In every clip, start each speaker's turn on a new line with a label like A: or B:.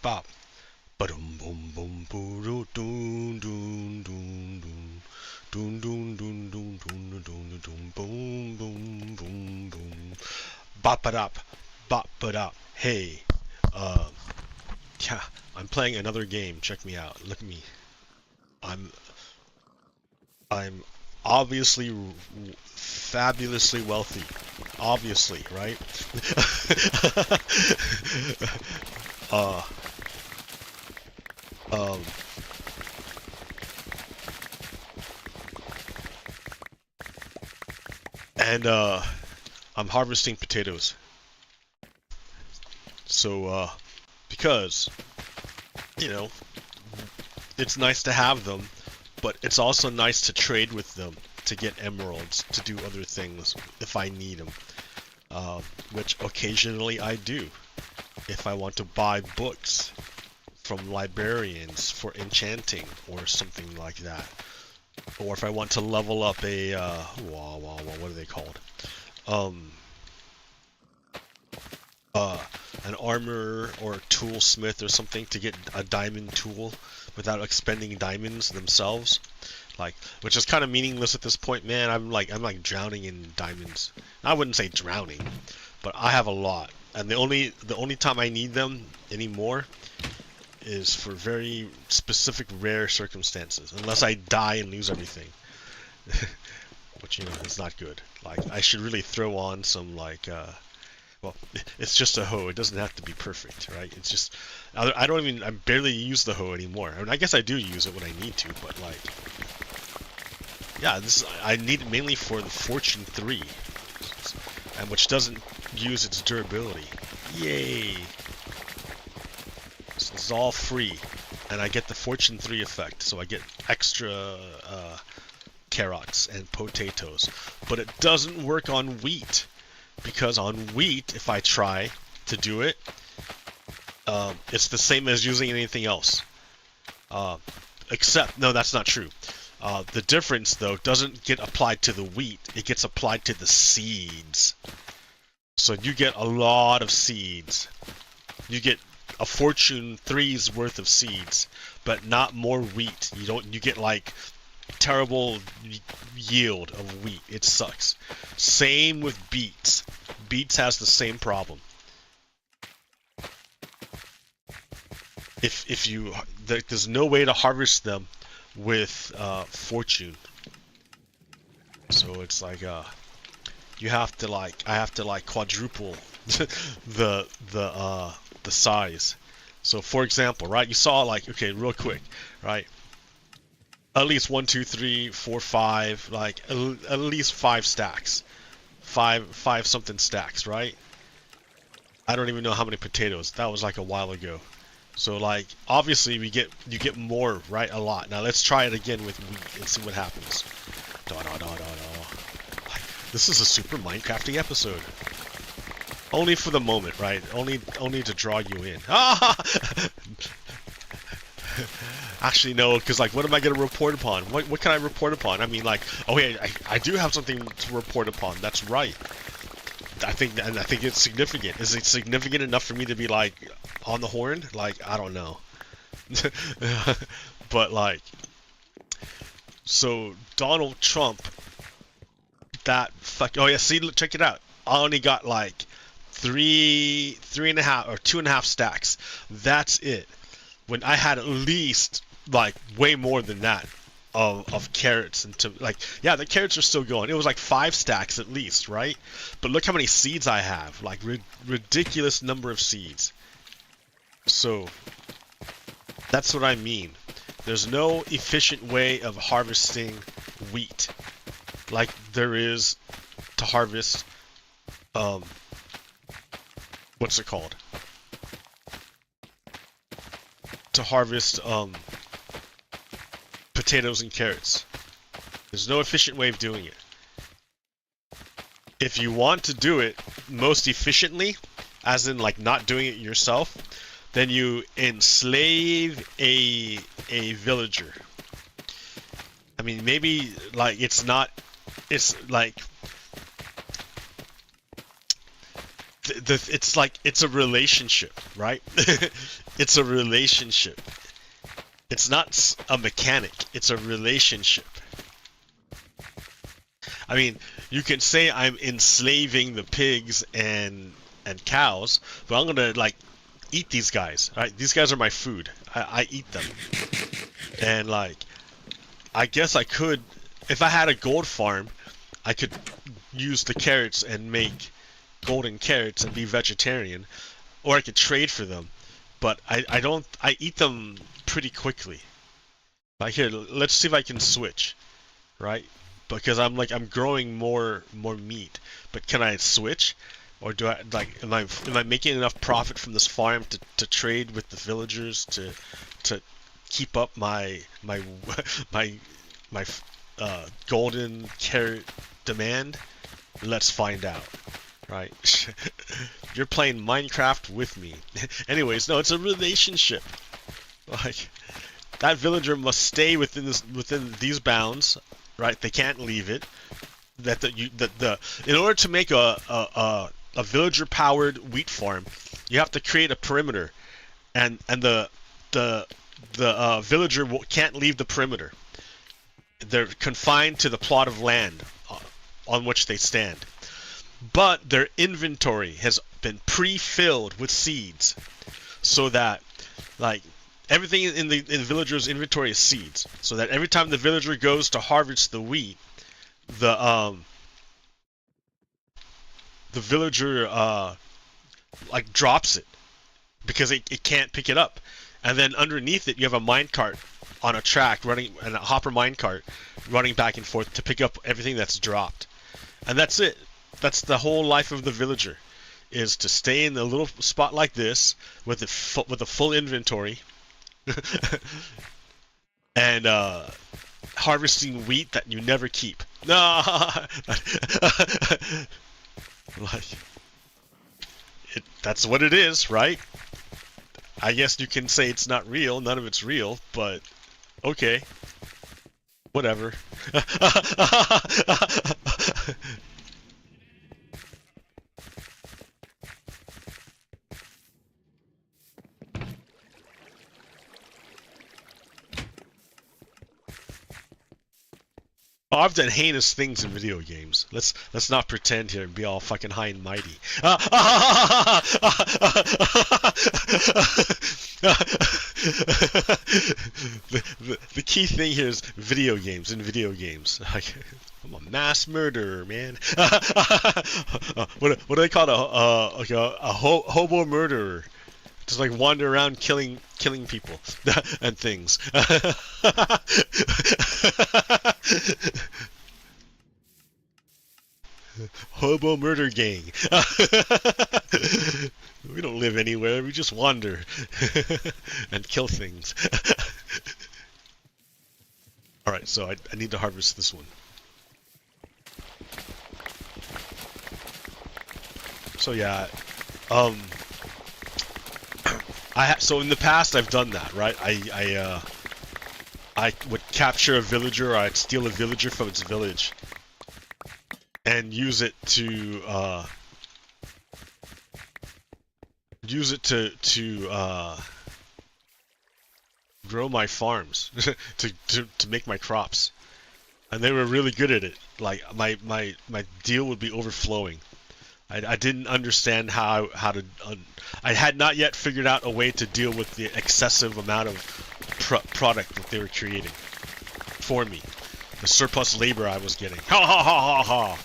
A: Bop. Ba-dum boom boom boo doo doo doo doo doo doo doo doo doo doo boom boom boom boom. Bop it up, bop it up. Hey, yeah, I'm playing another game. Check me out. Look at me. I'm obviously fabulously wealthy. Obviously, right? uh, um, and I'm harvesting potatoes. So, because, you know, it's nice to have them, but it's also nice to trade with them to get emeralds, to do other things if I need them, which occasionally I do. If I want to buy books from librarians for enchanting or something like that, or if I want to level up a, what are they called? An armor or toolsmith or something to get a diamond tool without expending diamonds themselves, like, which is kind of meaningless at this point, man. I'm like drowning in diamonds. I wouldn't say drowning, but I have a lot, and the only time I need them anymore is for very specific rare circumstances, unless I die and lose everything. Which, you know, is not good. Like, I should really throw on some, like, well, it's just a hoe. It doesn't have to be perfect, right? It's just, I barely use the hoe anymore. I mean, I guess I do use it when I need to, but like, yeah, I need it mainly for the Fortune 3, and which doesn't use its durability. Yay! So it's all free, and I get the Fortune 3 effect, so I get extra carrots and potatoes, but it doesn't work on wheat. Because on wheat, if I try to do it, it's the same as using anything else. Except, no, that's not true. The difference, though, doesn't get applied to the wheat. It gets applied to the seeds. So you get a lot of seeds. You get a Fortune 3's worth of seeds, but not more wheat. You get, like, terrible yield of wheat. It sucks. Same with beets. Beets has the same problem. There's no way to harvest them with Fortune. So it's like you have to I have to quadruple the size. So for example, right? You saw okay, real quick, right? At least 1, 2, 3, 4, 5, like at least 5 stacks, five something stacks, right? I don't even know how many potatoes. That was like a while ago. So like obviously you get more, right? A lot. Now let's try it again with wheat and see what happens. This is a super Minecrafting episode. Only for the moment, right? Only to draw you in. Actually, no, because like, what am I going to report upon? What can I report upon? I mean, like, oh yeah, I do have something to report upon. That's right. I think it's significant. Is it significant enough for me to be like on the horn? Like, I don't know. But like, so Donald Trump, oh yeah, see, check it out. I only got like 3.5 or 2.5 stacks. That's it. When I had at least like way more than that of carrots, and yeah, the carrots are still going. It was like 5 stacks at least, right? But look how many seeds I have, like ridiculous number of seeds. So that's what I mean. There's no efficient way of harvesting wheat like there is to harvest what's it called? To harvest potatoes and carrots. There's no efficient way of doing it. If you want to do it most efficiently, as in like not doing it yourself, then you enslave a villager. I mean, maybe like it's like it's like it's a relationship, right? It's a relationship. It's not a mechanic. It's a relationship. I mean, you can say I'm enslaving the pigs and cows, but I'm gonna like eat these guys. Right? These guys are my food. I eat them, and like I guess I could, if I had a gold farm, I could use the carrots and make golden carrots and be vegetarian, or I could trade for them. But I don't. I eat them pretty quickly. Like here, let's see if I can switch, right? Because I'm growing more meat. But can I switch, or do I like am I making enough profit from this farm to trade with the villagers to keep up my golden carrot demand? Let's find out. Right? You're playing Minecraft with me. Anyways, no, it's a relationship. Like that villager must stay within these bounds, right? They can't leave it. In order to make a villager-powered wheat farm, you have to create a perimeter, and the villager can't leave the perimeter. They're confined to the plot of land on which they stand. But their inventory has been pre-filled with seeds, so that like everything in the villager's inventory is seeds, so that every time the villager goes to harvest the wheat, the villager like drops it because it can't pick it up, and then underneath it you have a minecart on a track running, and a hopper minecart running back and forth to pick up everything that's dropped, and that's it. That's the whole life of the villager, is to stay in a little spot like this with a full inventory and harvesting wheat that you never keep. No, like that's what it is, right? I guess you can say it's not real. None of it's real, but okay, whatever. Oh, I've done heinous things in video games. Let's not pretend here and be all fucking high and mighty. The key thing here is video games. In video games, like, I'm a mass murderer, man. What do they call it? Like a hobo murderer. Just like wander around killing people and things. Hobo murder gang. We don't live anywhere, we just wander and kill things. Alright, so I need to harvest this one. So yeah, so in the past I've done that, right? I would capture a villager, or I'd steal a villager from its village and use it to grow my farms, to make my crops, and they were really good at it. Like my deal would be overflowing. I didn't understand how to. I had not yet figured out a way to deal with the excessive amount of product that they were creating for me. The surplus labor I was getting. Ha ha ha ha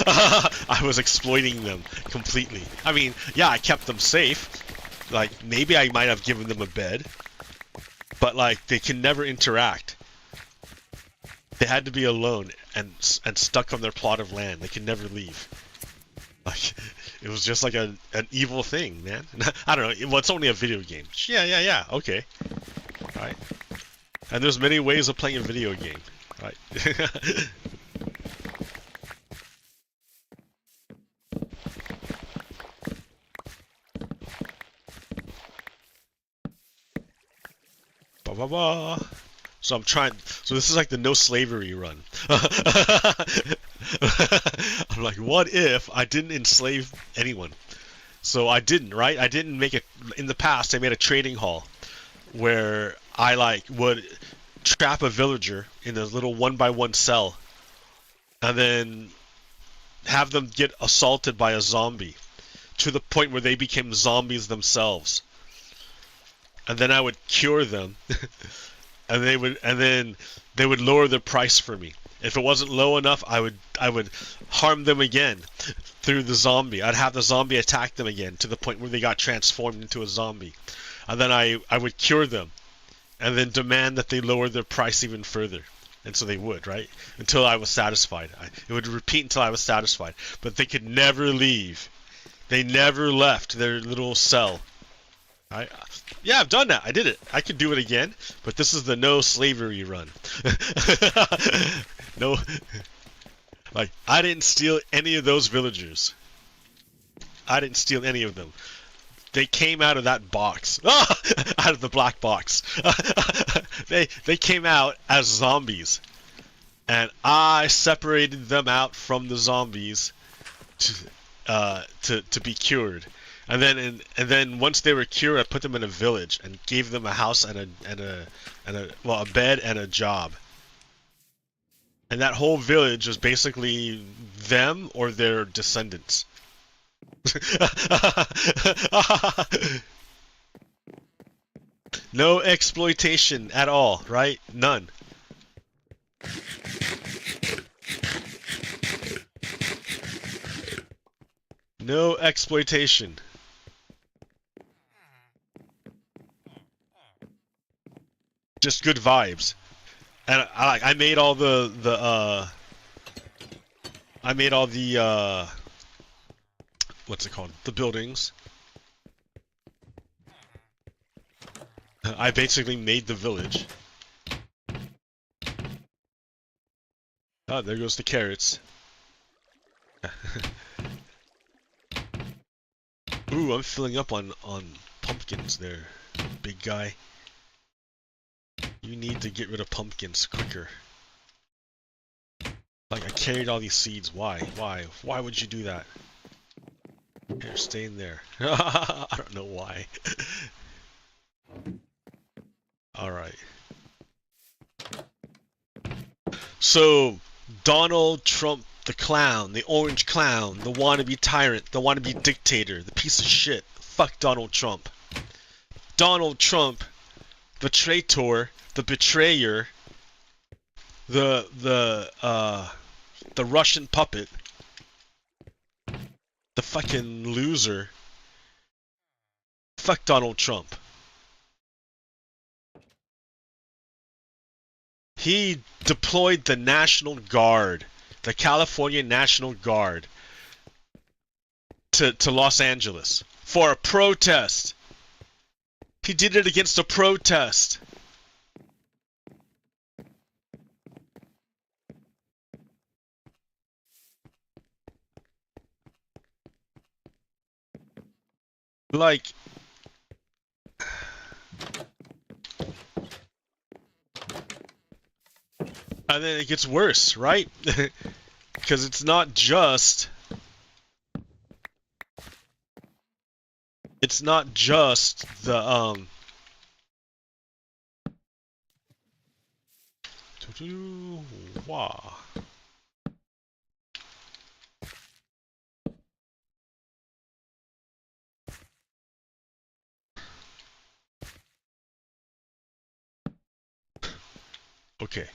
A: ha! I was exploiting them completely. I mean, yeah, I kept them safe. Like, maybe I might have given them a bed, but like, they can never interact. They had to be alone and stuck on their plot of land. They could never leave. Like, it was just like an evil thing, man. I don't know. Well, it's only a video game. Yeah. Okay. All right. And there's many ways of playing a video game. All right. Ba ba ba. So I'm trying. So this is like the no slavery run. I'm like, what if I didn't enslave anyone? So I didn't, right? I didn't make it. In the past, I made a trading hall where I like would trap a villager in a little 1x1 cell, and then have them get assaulted by a zombie to the point where they became zombies themselves. And then I would cure them, and then they would lower their price for me. If it wasn't low enough, I would harm them again through the zombie. I'd have the zombie attack them again to the point where they got transformed into a zombie. And then I would cure them, and then demand that they lower their price even further. And so they would, right? Until I was satisfied. It would repeat until I was satisfied. But they could never leave. They never left their little cell. Yeah, I've done that. I did it. I could do it again, but this is the no slavery run. No, like, I didn't steal any of those villagers. I didn't steal any of them. They came out of that box. Out of the black box. They came out as zombies. And I separated them out from the zombies to be cured. And then once they were cured, I put them in a village and gave them a house and a bed and a job. And that whole village was basically them or their descendants. No exploitation at all, right? None. No exploitation. Just good vibes. And I made all I made all the what's it called? The buildings. I basically made the village. Oh, there goes the carrots. Ooh, I'm filling up on pumpkins there, big guy. You need to get rid of pumpkins quicker. Like, I carried all these seeds. Why? Why would you do that? Here, stay in there. I don't know why. Alright. So, Donald Trump, the clown, the orange clown, the wannabe tyrant, the wannabe dictator, the piece of shit. Fuck Donald Trump. Donald Trump, the traitor, the betrayer, the Russian puppet, the fucking loser. Fuck Donald Trump. He deployed the National Guard, the California National Guard, to Los Angeles for a protest. He did it against a protest. Like, and then it gets worse, right? Because it's not just the wow. Okay.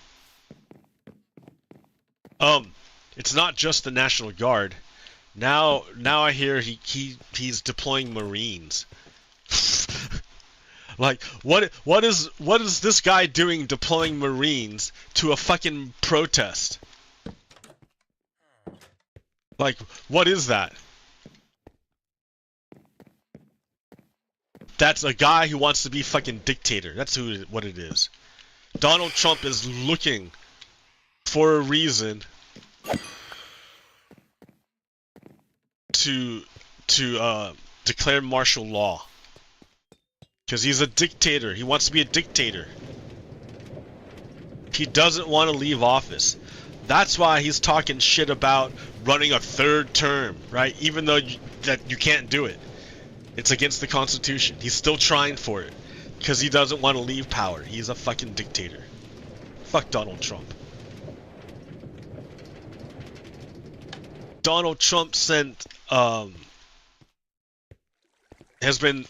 A: It's not just the National Guard. Now I hear he's deploying Marines. Like, what is this guy doing deploying Marines to a fucking protest? Like, what is that? That's a guy who wants to be fucking dictator. That's what it is. Donald Trump is looking for a reason to declare martial law. Because he's a dictator. He wants to be a dictator. He doesn't want to leave office. That's why he's talking shit about running a third term, right? Even though you can't do it. It's against the Constitution. He's still trying for it because he doesn't want to leave power. He's a fucking dictator. Fuck Donald Trump. Donald Trump has been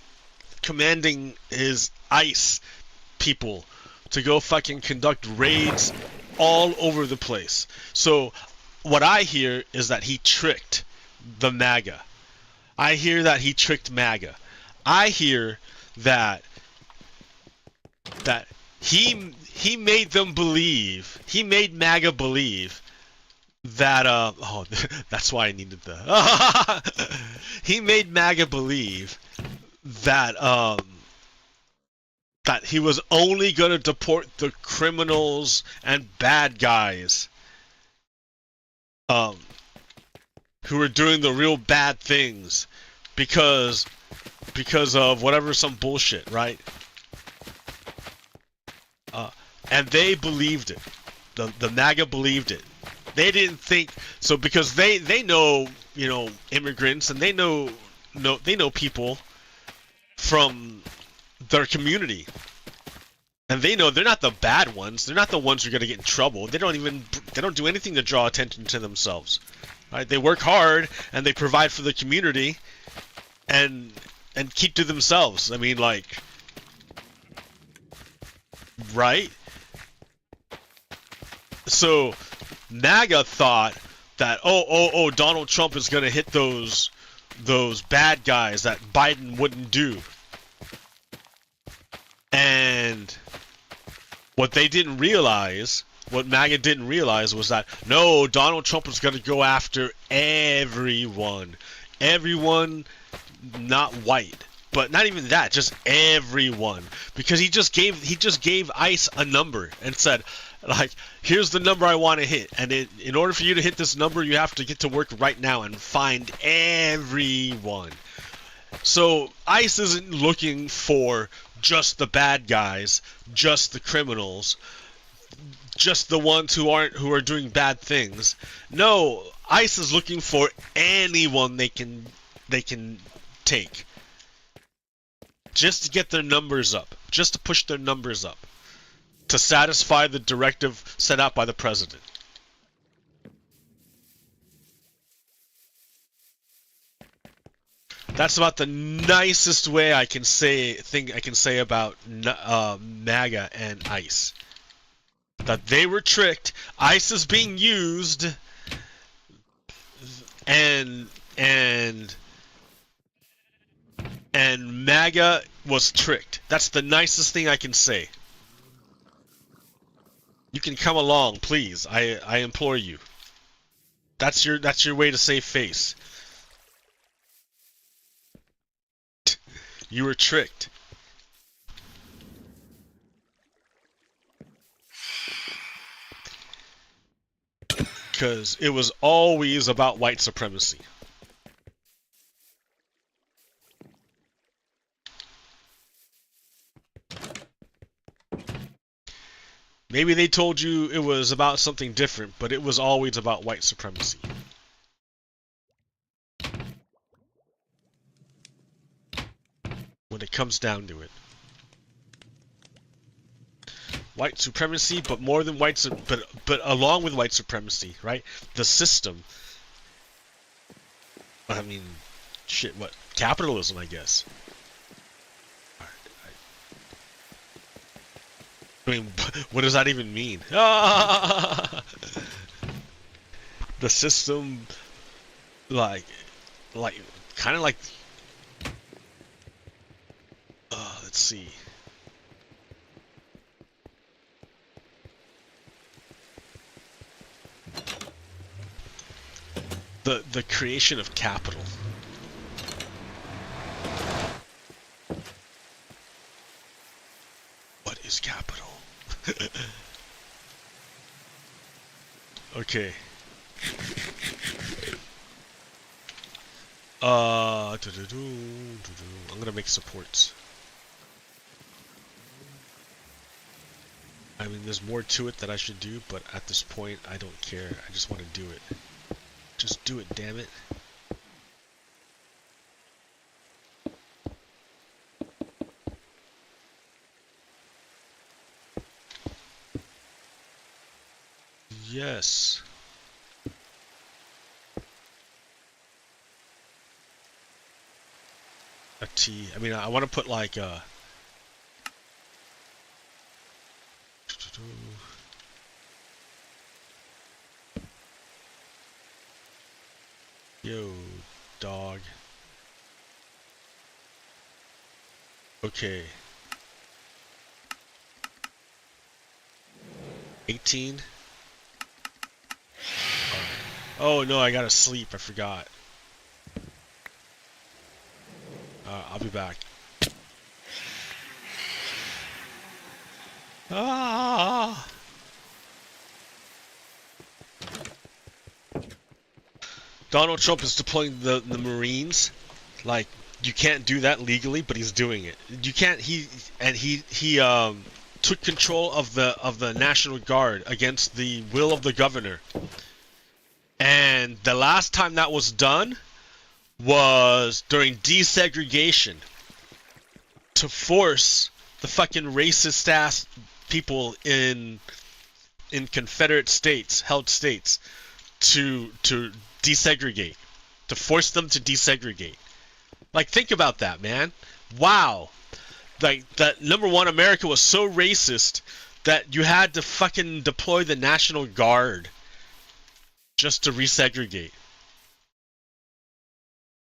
A: commanding his ICE people to go fucking conduct raids all over the place. So what I hear is that he tricked the MAGA. I hear that he tricked MAGA. I hear that he made them believe, he made MAGA believe that oh, that's why I needed the he made MAGA believe that that he was only going to deport the criminals and bad guys who were doing the real bad things because of whatever, some bullshit, right? And they believed it. The MAGA believed it. They didn't think so because they know, you know, immigrants, and they know people from their community, and they know they're not the bad ones. They're not the ones who are gonna get in trouble. They don't do anything to draw attention to themselves. Right? They work hard and they provide for the community, and keep to themselves. I mean, like, right? So MAGA thought that oh Donald Trump is gonna hit those bad guys that Biden wouldn't do. And what they didn't realize, what MAGA didn't realize, was that no, Donald Trump was going to go after everyone. Everyone, not white, but not even that, just everyone. Because he just gave ICE a number and said, like, here's the number I want to hit, and in order for you to hit this number, you have to get to work right now and find everyone. So ICE isn't looking for just the bad guys, just the criminals, just the ones who are doing bad things. No, ICE is looking for anyone they can take, just to get their numbers up, just to push their numbers up, to satisfy the directive set out by the president. That's about the nicest way I can say about MAGA and ICE. That they were tricked. ICE is being used, and MAGA was tricked. That's the nicest thing I can say. You can come along, please. I implore you. That's your way to save face. You were tricked. Because it was always about white supremacy. Maybe they told you it was about something different, but it was always about white supremacy. When it comes down to it. White supremacy, but more than but along with white supremacy, right? The system. I mean, shit, what? Capitalism, I guess. I mean, what does that even mean? The system, kind of like, let's see. The creation of capital. What is capital? Okay. I'm gonna make supports. I mean, there's more to it that I should do, but at this point, I don't care. I just want to do it. Just do it, damn it. Yes. A T. I mean, I want to put like a. Yo, dog. Okay. 18. Oh no, I gotta sleep. I forgot. I'll be back. Ah! Donald Trump is deploying the Marines. Like, you can't do that legally, but he's doing it. You can't. He took control of the National Guard against the will of the governor. And the last time that was done was during desegregation to force the fucking racist ass people in Confederate states, held states, to desegregate, to force them to desegregate. Like, think about that, man. Wow. Like, that, number one, America was so racist that you had to fucking deploy the National Guard just to resegregate.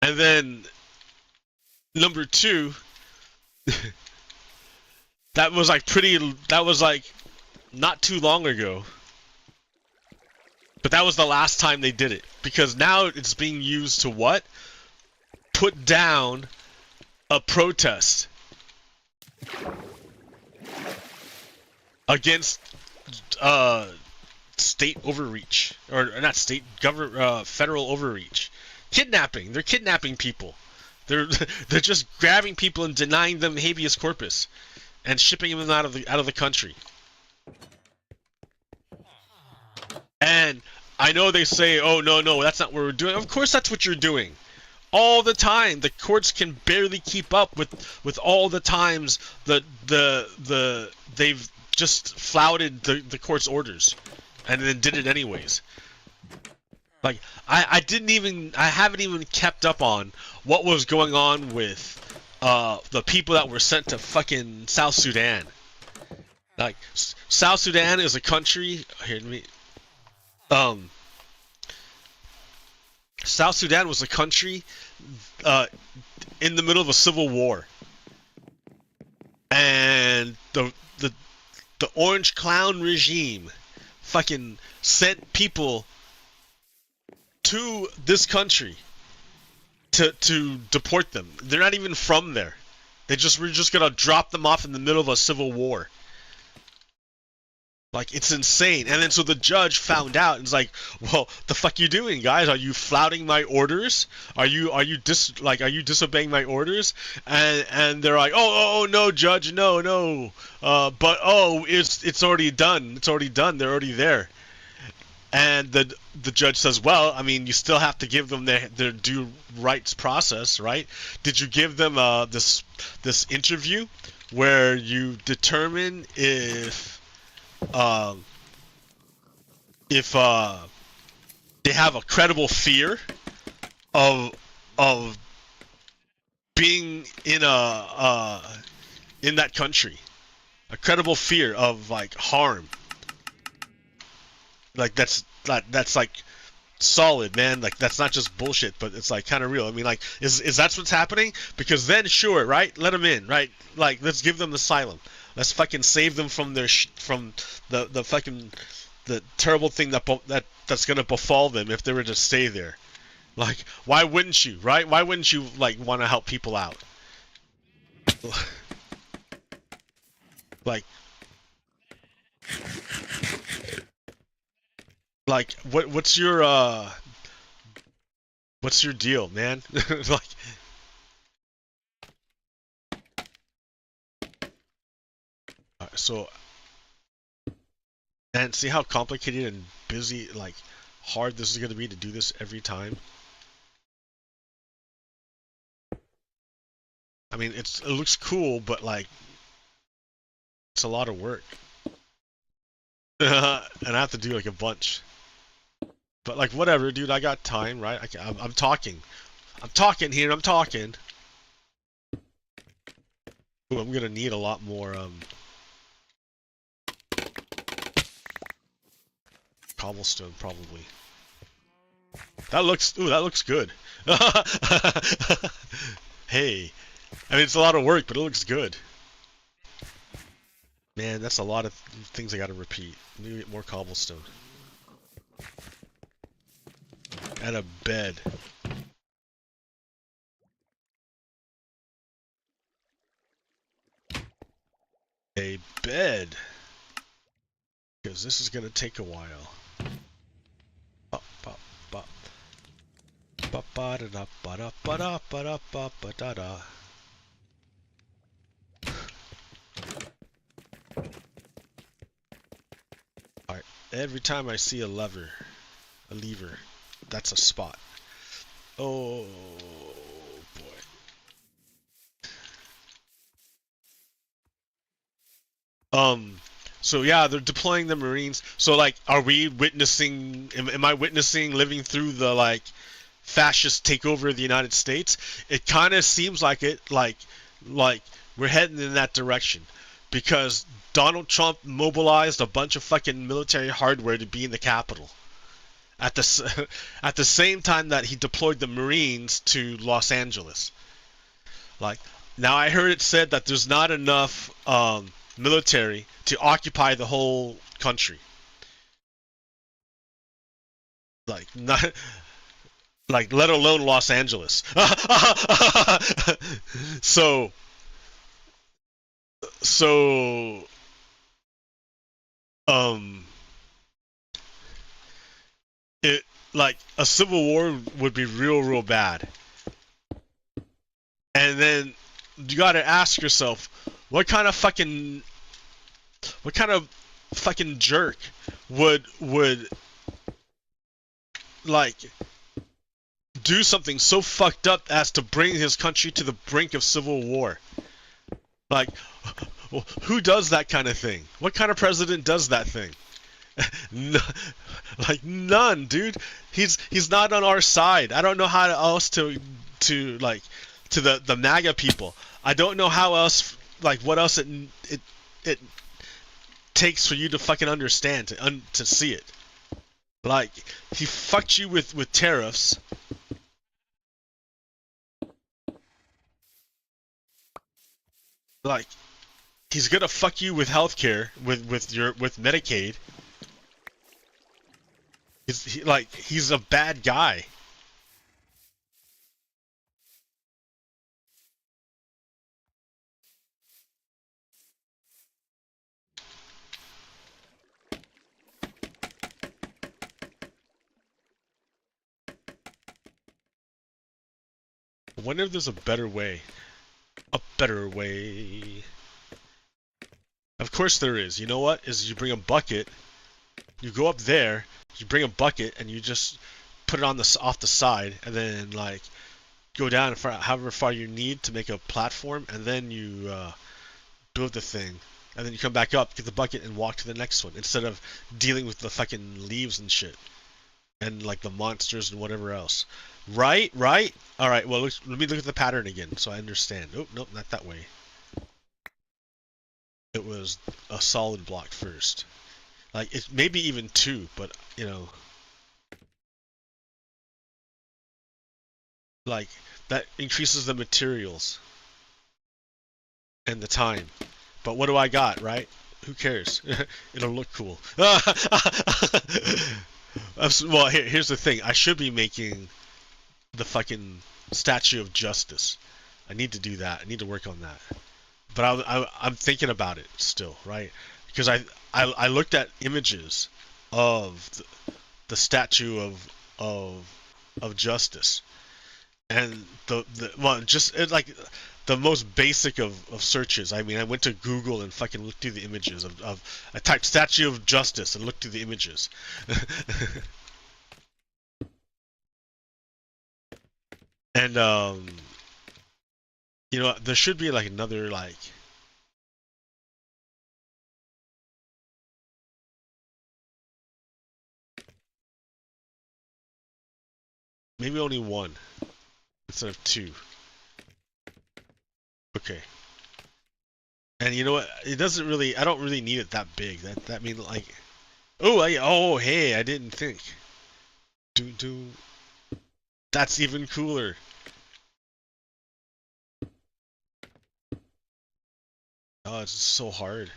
A: And then, number two, that was like not too long ago. But that was the last time they did it. Because now it's being used to what? Put down a protest against state overreach, or not state, federal overreach. Kidnapping. They're kidnapping people. They're just grabbing people and denying them habeas corpus and shipping them out of the country. And I know they say, "Oh no, that's not what we're doing." Of course, that's what you're doing. All the time, the courts can barely keep up with all the times that they've just flouted the court's orders, and then did it anyways. Like, I haven't even kept up on what was going on with the people that were sent to fucking South Sudan. Like, South Sudan is a country. Here, let me. South Sudan was a country in the middle of a civil war, and the Orange Clown regime fucking sent people to this country to deport them. They're not even from there. We're just gonna drop them off in the middle of a civil war. Like, it's insane. And then so the judge found out and was like, "Well, the fuck you doing, guys? Are you flouting my orders? Are you disobeying my orders?" And they're like, "Oh no, judge, no. But it's already done. It's already done. They're already there." And the judge says, "Well, I mean, you still have to give them their due rights process, right? Did you give them this interview where you determine if they have a credible fear of being in that country, a credible fear of like harm? Like, that's like solid, man. Like, that's not just bullshit, but it's like kind of real. I mean, like, is that what's happening? Because then, sure, right? Let them in, right? Like, let's give them asylum. Let's fucking save them from their from the fucking the terrible thing that's gonna befall them if they were to stay there. Like, why wouldn't you, right? Why wouldn't you like want to help people out? Like what's your deal, man? Like, so, and see how complicated and busy, like, hard this is going to be to do this every time. I mean, it looks cool, but like, it's a lot of work. And I have to do like a bunch. But like whatever, dude. I got time, right? I'm talking. I'm talking here. I'm talking. Ooh, I'm gonna need a lot more cobblestone probably. That looks. Ooh, that looks good. Hey, I mean it's a lot of work, but it looks good. Man, that's a lot of things I gotta repeat. Let me get more cobblestone. And a bed. A bed. Because this is gonna take a while. Bop, bop, bop. Ba ba da da ba da ba da ba da ba ba da da. Alright, every time I see a lever, that's a spot. Oh boy. So yeah, they're deploying the Marines. So like, are we witnessing? Am I witnessing living through the like fascist takeover of the United States? It kind of seems like it. Like we're heading in that direction because Donald Trump mobilized a bunch of fucking military hardware to be in the Capitol at the at the same time that he deployed the Marines to Los Angeles. Like, now I heard it said that there's not enough military to occupy the whole country. Like, not like let alone Los Angeles. so so um it like a civil war would be real bad. And then you got to ask yourself, what kind of fucking jerk would like do something so fucked up as to bring his country to the brink of civil war? Like, who does that kind of thing? What kind of president does that thing? Like none, dude. He's not on our side. I don't know how else to like to the MAGA people. I don't know how else like what else it takes for you to fucking understand to see it. Like he fucked you with tariffs. Like he's gonna fuck you with healthcare with Medicaid. He's a bad guy. I wonder if there's a better way. A better way. Of course there is. You know what? Is you bring a bucket, you go up there, you bring a bucket, and you just put it on the off the side, and then like go down for however far you need to make a platform, and then you build the thing, and then you come back up, get the bucket, and walk to the next one instead of dealing with the fucking leaves and shit and like the monsters and whatever else. Right, right. All right. Well, let me look at the pattern again so I understand. Oh, nope, not that way. It was a solid block first. Like it maybe even two, but you know, like that increases the materials and the time. But what do I got, right? Who cares? It'll look cool. Well, here's the thing. I should be making the fucking Statue of Justice. I need to do that. I need to work on that. But I'm thinking about it still, right? Because I looked at images of the statue of Justice, and well, just like the most basic of searches. I mean, I went to Google and fucking looked through the images of I typed Statue of Justice and looked through the images. And you know, there should be like another like Maybe only one instead of two. Okay. And you know what? It doesn't really. I don't really need it that big. That means like. Oh, oh, hey! I didn't think. Do. That's even cooler. Oh, it's so hard.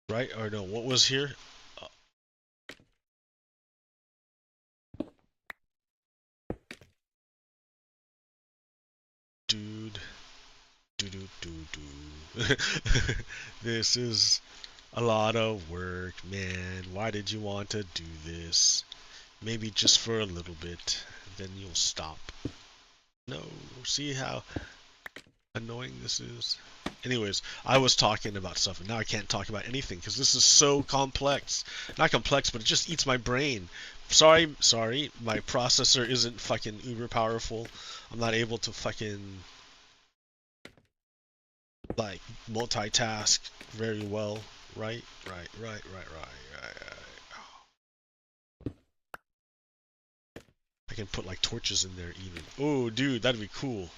A: Right or no? What was here? Dude. Do. This is a lot of work, man. Why did you want to do this? Maybe just for a little bit, then you'll stop. No, see how annoying this is? Anyways, I was talking about stuff, and now I can't talk about anything because this is so complex. Not complex, but it just eats my brain. Sorry, my processor isn't fucking uber powerful. I'm not able to fucking like multitask very well. Right. I can put like torches in there even. Oh, dude, that'd be cool.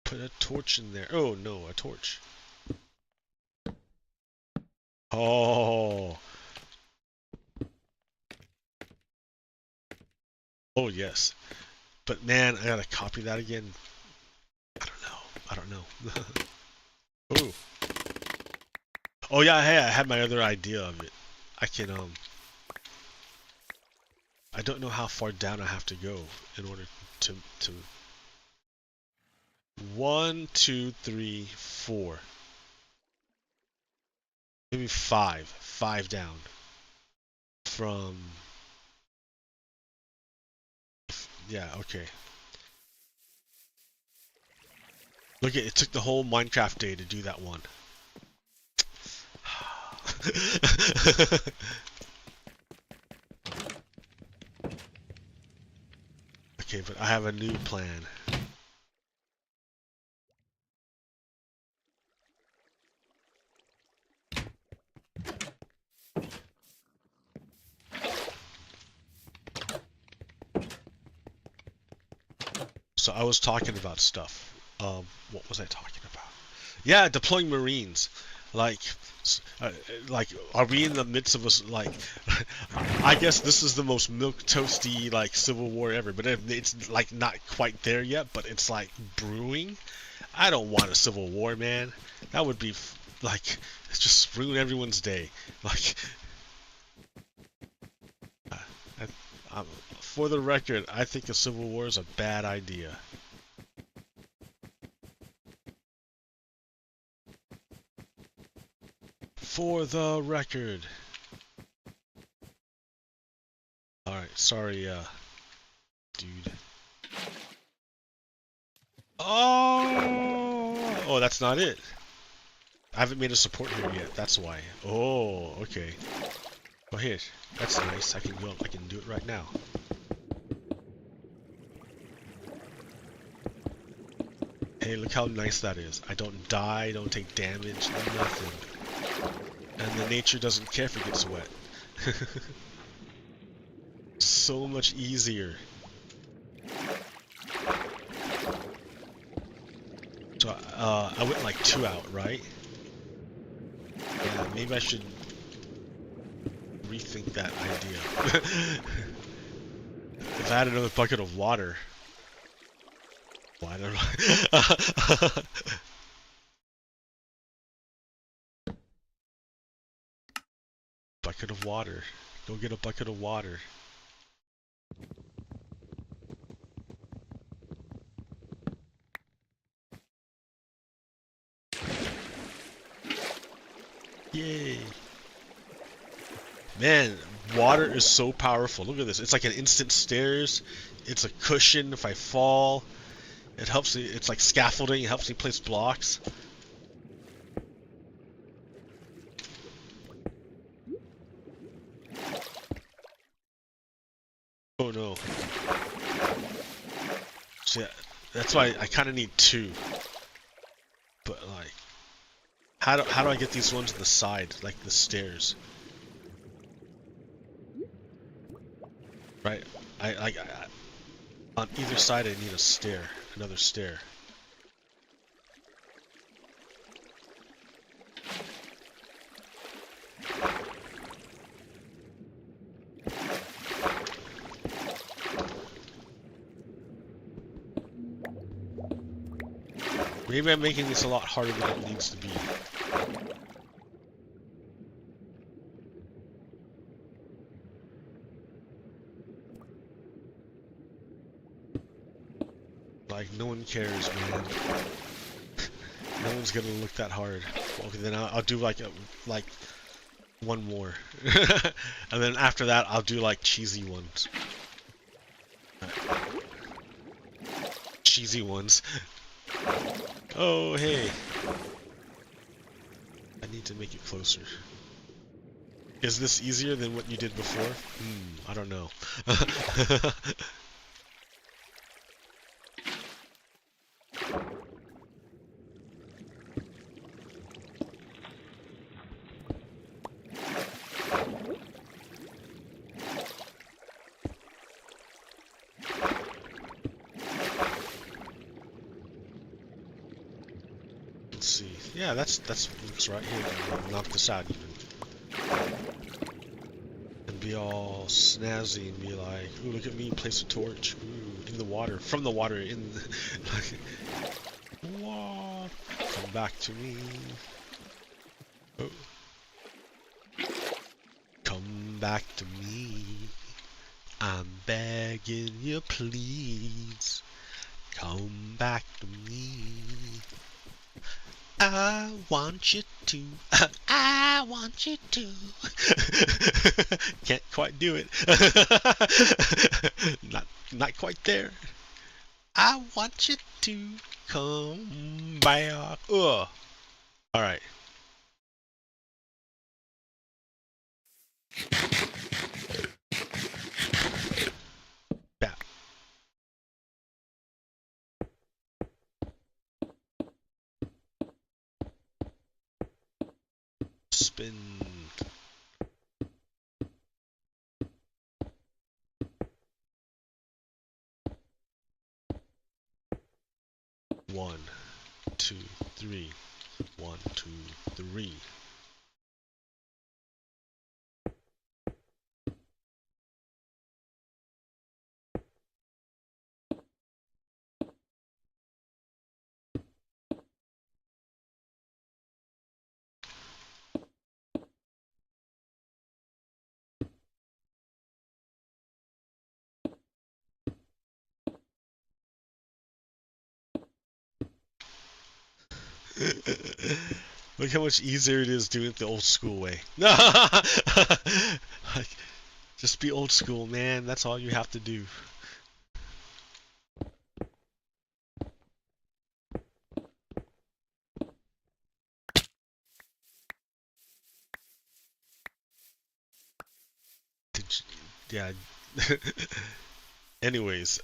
A: Put a torch in there. Oh no, a torch. Oh. Oh yes. But man, I gotta copy that again. I don't know. Oh. Oh yeah, hey, I had my other idea of it. I can I don't know how far down I have to go in order to 1, 2, 3, 4. Maybe 5. 5 down. From yeah, okay. Look at it, took the whole Minecraft day to do that one. Okay, but I have a new plan. So I was talking about stuff. What was I talking about? Yeah, deploying Marines. Like, like, are we in the midst of us? Like, I guess this is the most milk toasty like Civil War ever. But it's like not quite there yet. But it's like brewing. I don't want a Civil War, man. That would be like just ruin everyone's day. Like, uh, for the record, I think a Civil War is a bad idea. For the record. Alright, sorry, dude. Oh! Oh, that's not it. I haven't made a support here yet, that's why. Oh, okay. Oh, here. That's nice. I can do it right now. Hey, look how nice that is. I don't die, don't take damage, nothing. And the nature doesn't care if it gets wet. So much easier. So, I went like 2 out, right? Yeah, maybe I should rethink that idea. If I had another bucket of water. Well, I don't know. Bucket of water. Go get a bucket of water. Yay. Man, water is so powerful. Look at this. It's like an instant stairs. It's a cushion if I fall. It helps me. It's like scaffolding. It helps me place blocks. Oh no. So yeah, that's why I kind of need 2. But like, How do I get these ones to the side, like the stairs? Right. On either side, I need a stair, another stair. Maybe I'm making this a lot harder than it needs to be. Like, no one cares, man. No one's gonna look that hard. Okay, then I'll do like one more. And then after that, I'll do like cheesy ones. Cheesy ones. Oh, hey. I need to make it closer. Is this easier than what you did before? I don't know. Let's see. Yeah, that's looks right here. Knock this out even. And be all snazzy and be like, ooh, look at me, place a torch. Ooh, in the water. From the water, in the... Whoa. Come back to me. Oh. Come back to me. I'm begging you, please. Come back to me. I want you to. I want you to. Can't quite do it. Not quite there. I want you to come back. Ugh. All right. Back. Spin. One, two, three. 1, 2, 3. Look how much easier it is doing it the old school way. Like, just be old school, man. That's all you have to do. Yeah. Anyways,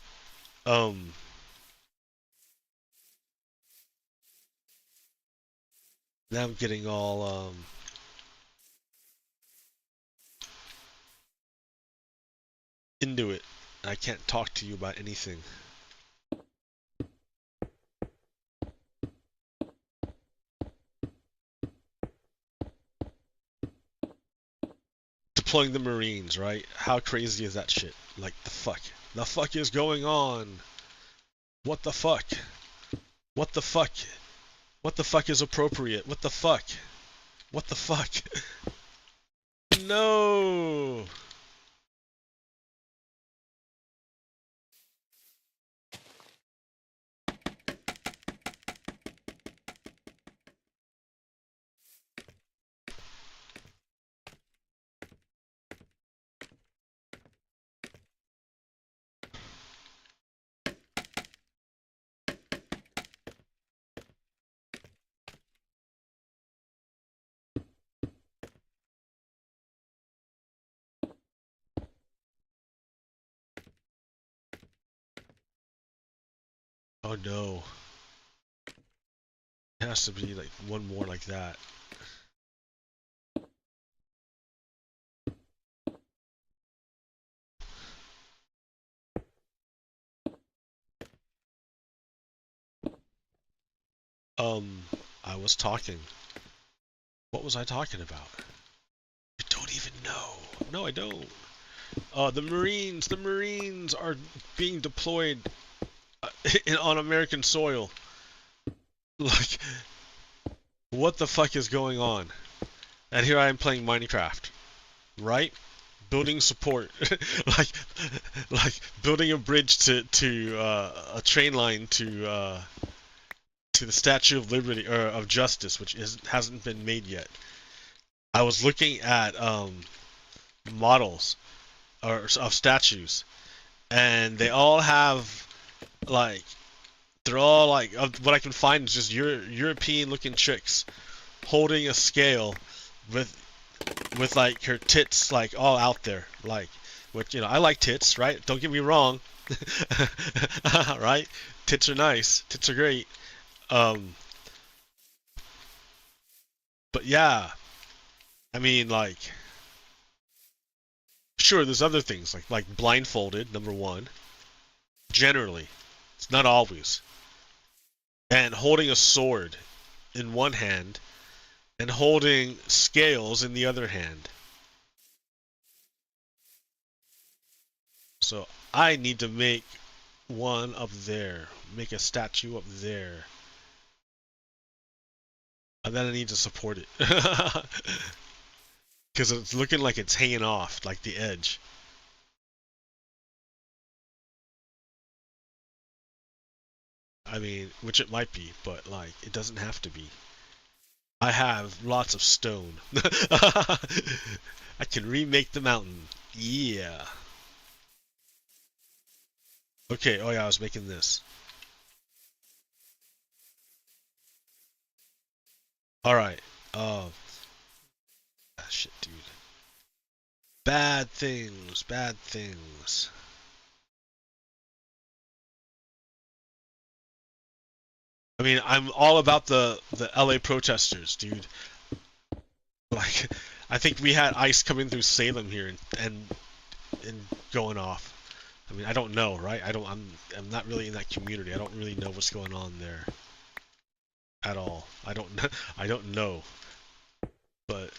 A: now I'm getting all into it. I can't talk to you about anything. Deploying the Marines, right? How crazy is that shit? Like, the fuck? The fuck is going on? What the fuck? What the fuck? What the fuck is appropriate? What the fuck? What the fuck? No! Oh no. It has to be like one more like that. I was talking. What was I talking about? I don't even know. No, I don't. The Marines are being deployed on American soil. Like, what the fuck is going on? And here I am playing Minecraft, right? Building support, like building a bridge to a train line to the Statue of Liberty or of Justice, which hasn't been made yet. I was looking at models or of statues, and they all have like they're all like what I can find is just European looking chicks holding a scale with like her tits like all out there, like, which, you know, I like tits, right? Don't get me wrong. Right? Tits are nice, tits are great. um but yeah, I mean, like, sure, there's other things like blindfolded, number one, generally, it's not always, and holding a sword in one hand and holding scales in the other hand. So I need to make one up there, make a statue up there, and then I need to support it. Because it's looking like it's hanging off, like the edge. I mean, which it might be, but like, it doesn't have to be. I have lots of stone. I can remake the mountain. Yeah. Okay, oh yeah, I was making this. Alright. Shit, dude. Bad things, bad things. I mean, I'm all about the LA protesters, dude. Like, I think we had ICE coming through Salem here and going off. I mean, I don't know, right? I'm not really in that community. I don't really know what's going on there at all. I don't know. But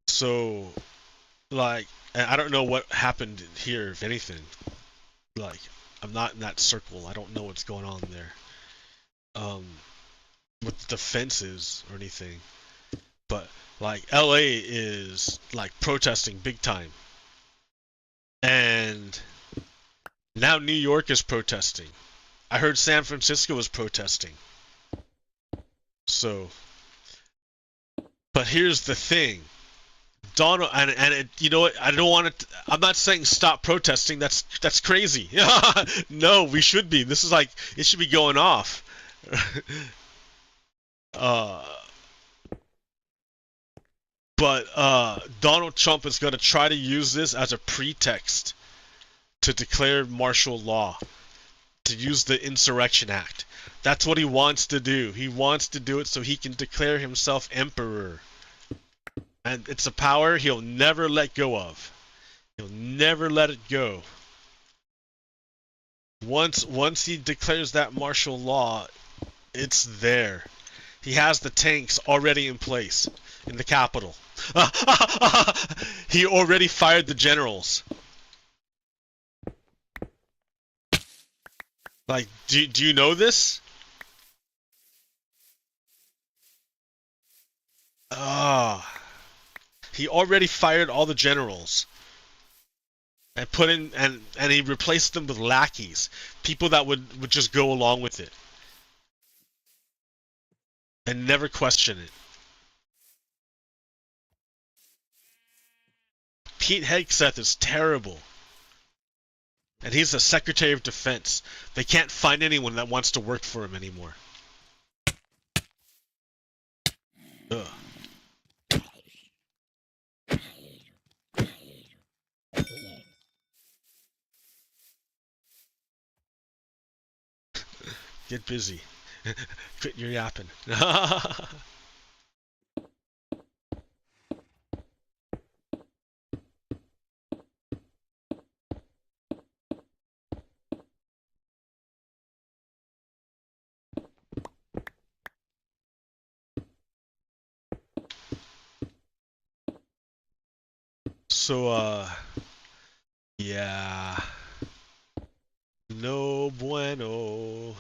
A: so, like, and I don't know what happened here, if anything. Like, I'm not in that circle. I don't know what's going on there. Um, with the defenses or anything. But like, LA is like protesting big time. And now New York is protesting. I heard San Francisco is protesting. So, but here's the thing. Donald, and it, you know what? I don't want to. I'm not saying stop protesting. That's crazy. No, we should be. This is like, it should be going off. uh, but Donald Trump is going to try to use this as a pretext to declare martial law, to use the Insurrection Act. That's what he wants to do. He wants to do it so he can declare himself emperor. And it's a power he'll never let go of. He'll never let it go. Once he declares that martial law, it's there. He has the tanks already in place in the capital. He already fired the generals. Like, do you know this? He already fired all the generals and put in and he replaced them with lackeys, people that would just go along with it and never question it. Pete Hegseth is terrible. And he's the Secretary of Defense. They can't find anyone that wants to work for him anymore. Get busy. Quit your yapping. So, yeah. No bueno.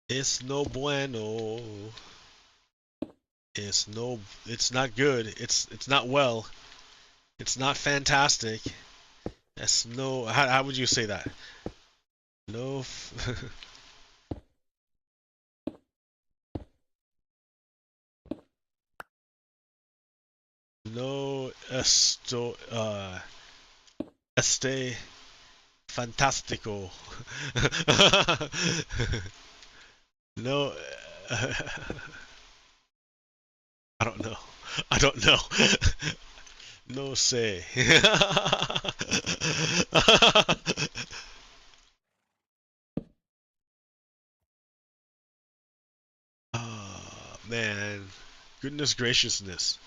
A: It's no bueno. It's not good. It's not well. It's not fantastic. It's no, how would you say that? No, no este fantastico. No, I don't know. I don't know. No say. Oh, man. Goodness graciousness.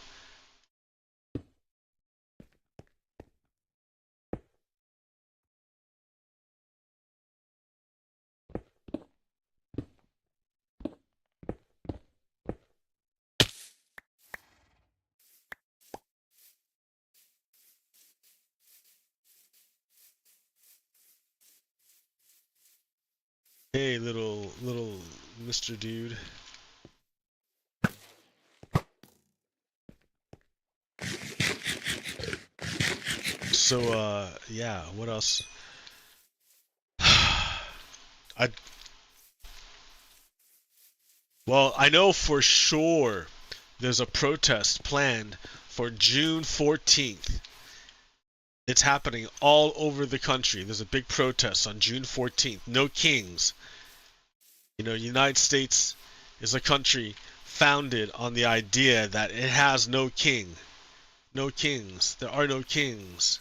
A: Hey, little Mr. Dude. So, yeah, what else? Well, I know for sure there's a protest planned for June 14th. It's happening all over the country. There's a big protest on June 14th. No kings. You know, United States is a country founded on the idea that it has no king. No kings. There are no kings.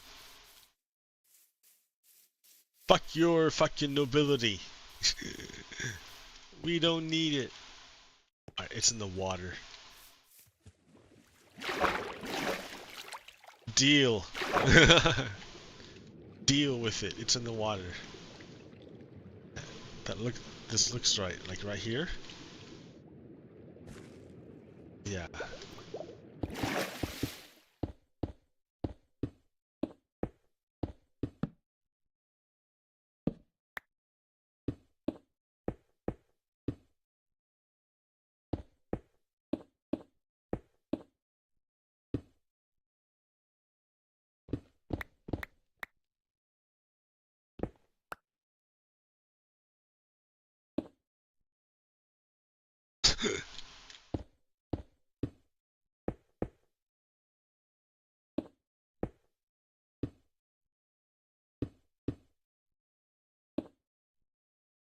A: Fuck your fucking nobility. We don't need it. Alright, it's in the water. Deal. Deal with it. It's in the water. This looks right. Like right here? Yeah.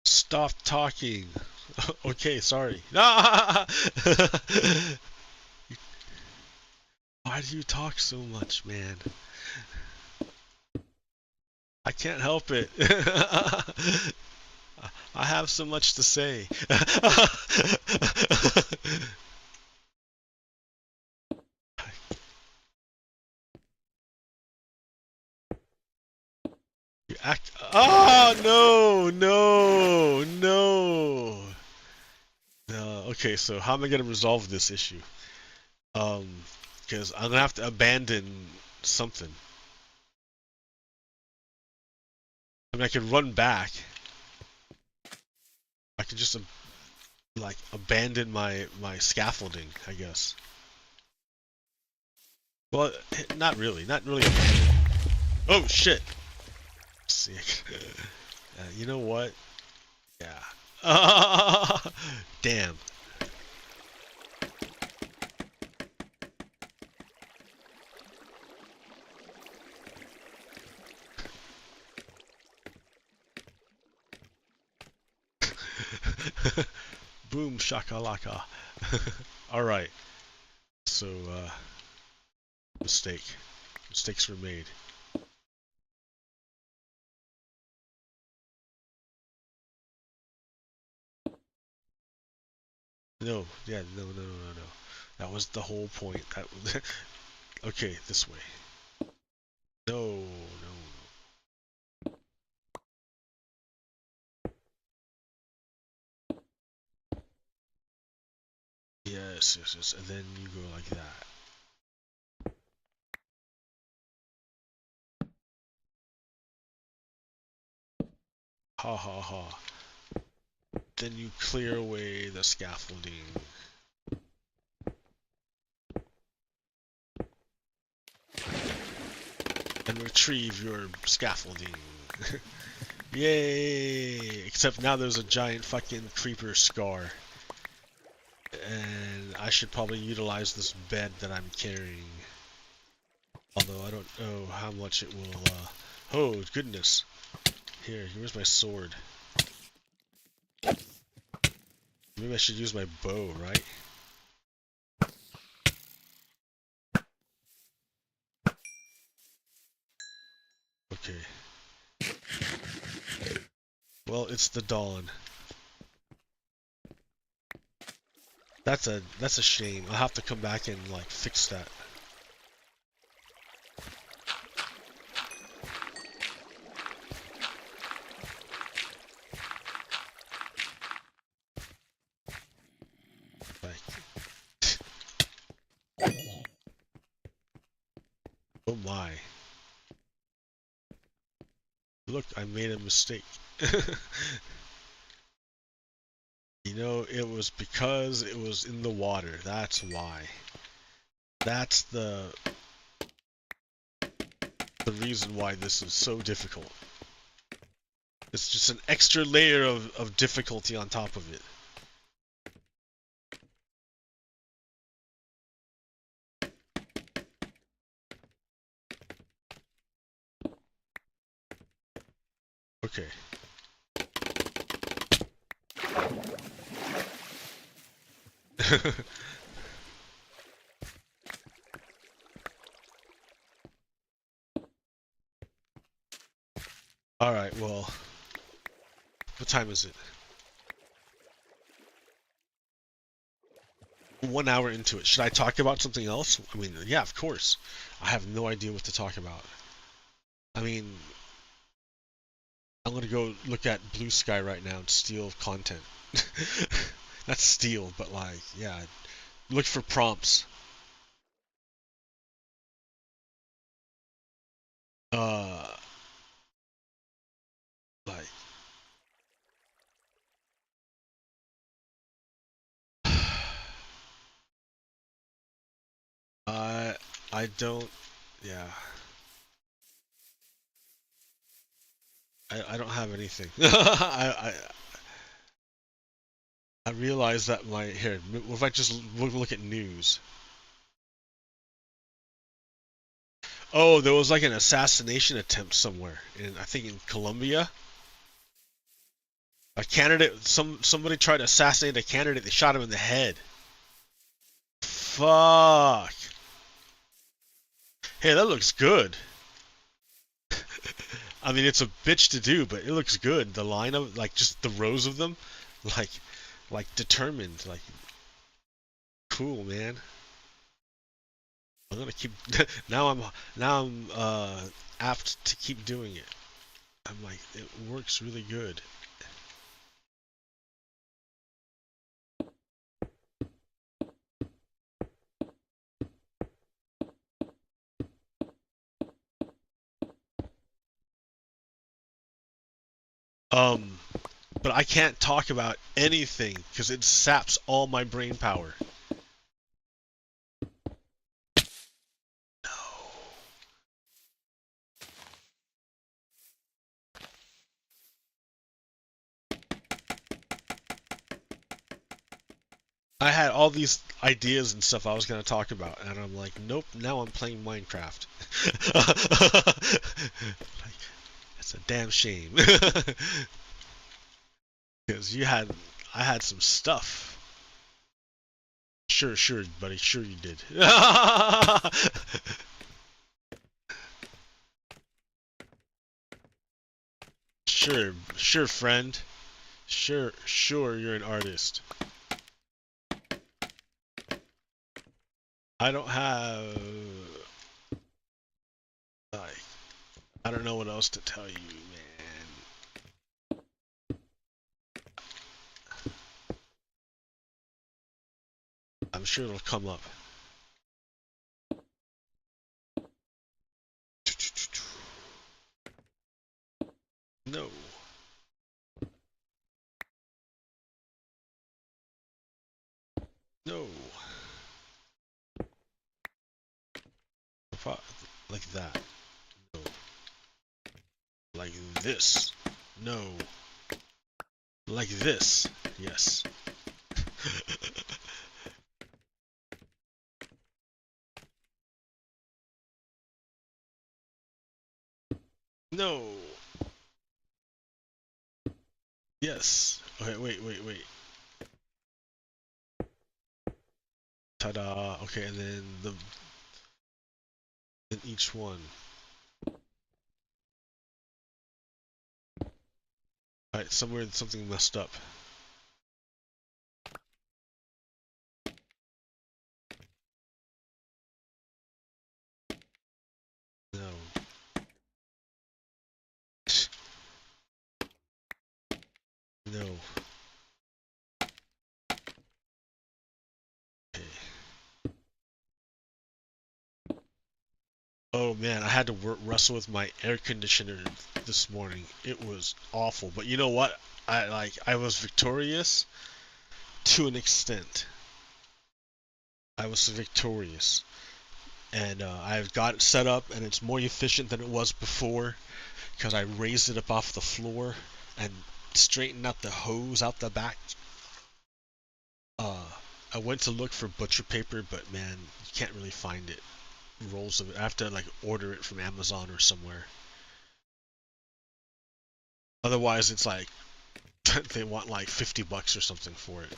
A: Stop talking. Okay, sorry. Why do you talk so much, man? I can't help it. I have so much to say. You act. Oh no, no, no. Okay, so how am I gonna resolve this issue? Because I'm gonna have to abandon something. I mean, I can run back. I can just like abandon my scaffolding, I guess. Well, not really, not really abandon. Oh shit! Sick. You know what? Yeah. Damn. Boom shakalaka. Alright. So, mistakes were made. No, yeah, no. That was the whole point. That was okay, this way. No. Yes. And then you go like that. Ha ha ha. Then you clear away the scaffolding. And retrieve your scaffolding. Yay! Except now there's a giant fucking creeper scar. And I should probably utilize this bed that I'm carrying. Although I don't know how much it will, oh, goodness. Here's my sword. Maybe I should use my bow, right? Okay. Well, it's the dawn. That's a shame. I'll have to come back and, like, fix that. Oh my. Look, I made a mistake. You know, it was because it was in the water. That's why. That's the reason why this is so difficult. It's just an extra layer of difficulty on top of it. Okay. Alright, well, what time is it? 1 hour into it. Should I talk about something else? I mean, yeah, of course. I have no idea what to talk about. I mean, I'm gonna go look at Blue Sky right now and steal content. Not steal, but like, yeah, look for prompts. Like, I don't, yeah. I don't have anything. I realize that my, here, what if I just look at news? Oh, there was like an assassination attempt somewhere I think in Colombia. A candidate, somebody tried to assassinate a candidate. They shot him in the head. Fuck. Hey, that looks good. I mean, it's a bitch to do, but it looks good. The line of, like, just the rows of them, like, determined, like, cool, man. I'm gonna keep. now I'm apt to keep doing it. I'm like, it works really good. But I can't talk about anything because it saps all my brain power. No. I had all these ideas and stuff I was going to talk about, and I'm like, nope, now I'm playing Minecraft. Like, that's a damn shame. Because I had some stuff. Sure, buddy, sure you did. Sure, friend. Sure, you're an artist. I don't have like I don't know what else to tell you, man. I'm sure it'll come up. No. No. Like that. No. Like this. No. Like this. Yes. No. Yes. Okay, wait. Ta-da. Okay, and then each one. Alright, somewhere something messed up. No. No. Okay. Oh man, I had to wrestle with my air conditioner this morning. It was awful, but you know what? I was victorious to an extent. I was victorious, and I've got it set up, and it's more efficient than it was before because I raised it up off the floor and straightened out the hose out the back. Uh, I went to look for butcher paper, but man, you can't really find it. Rolls of it. I have to like order it from Amazon or somewhere. Otherwise, it's like they want like $50 or something for it.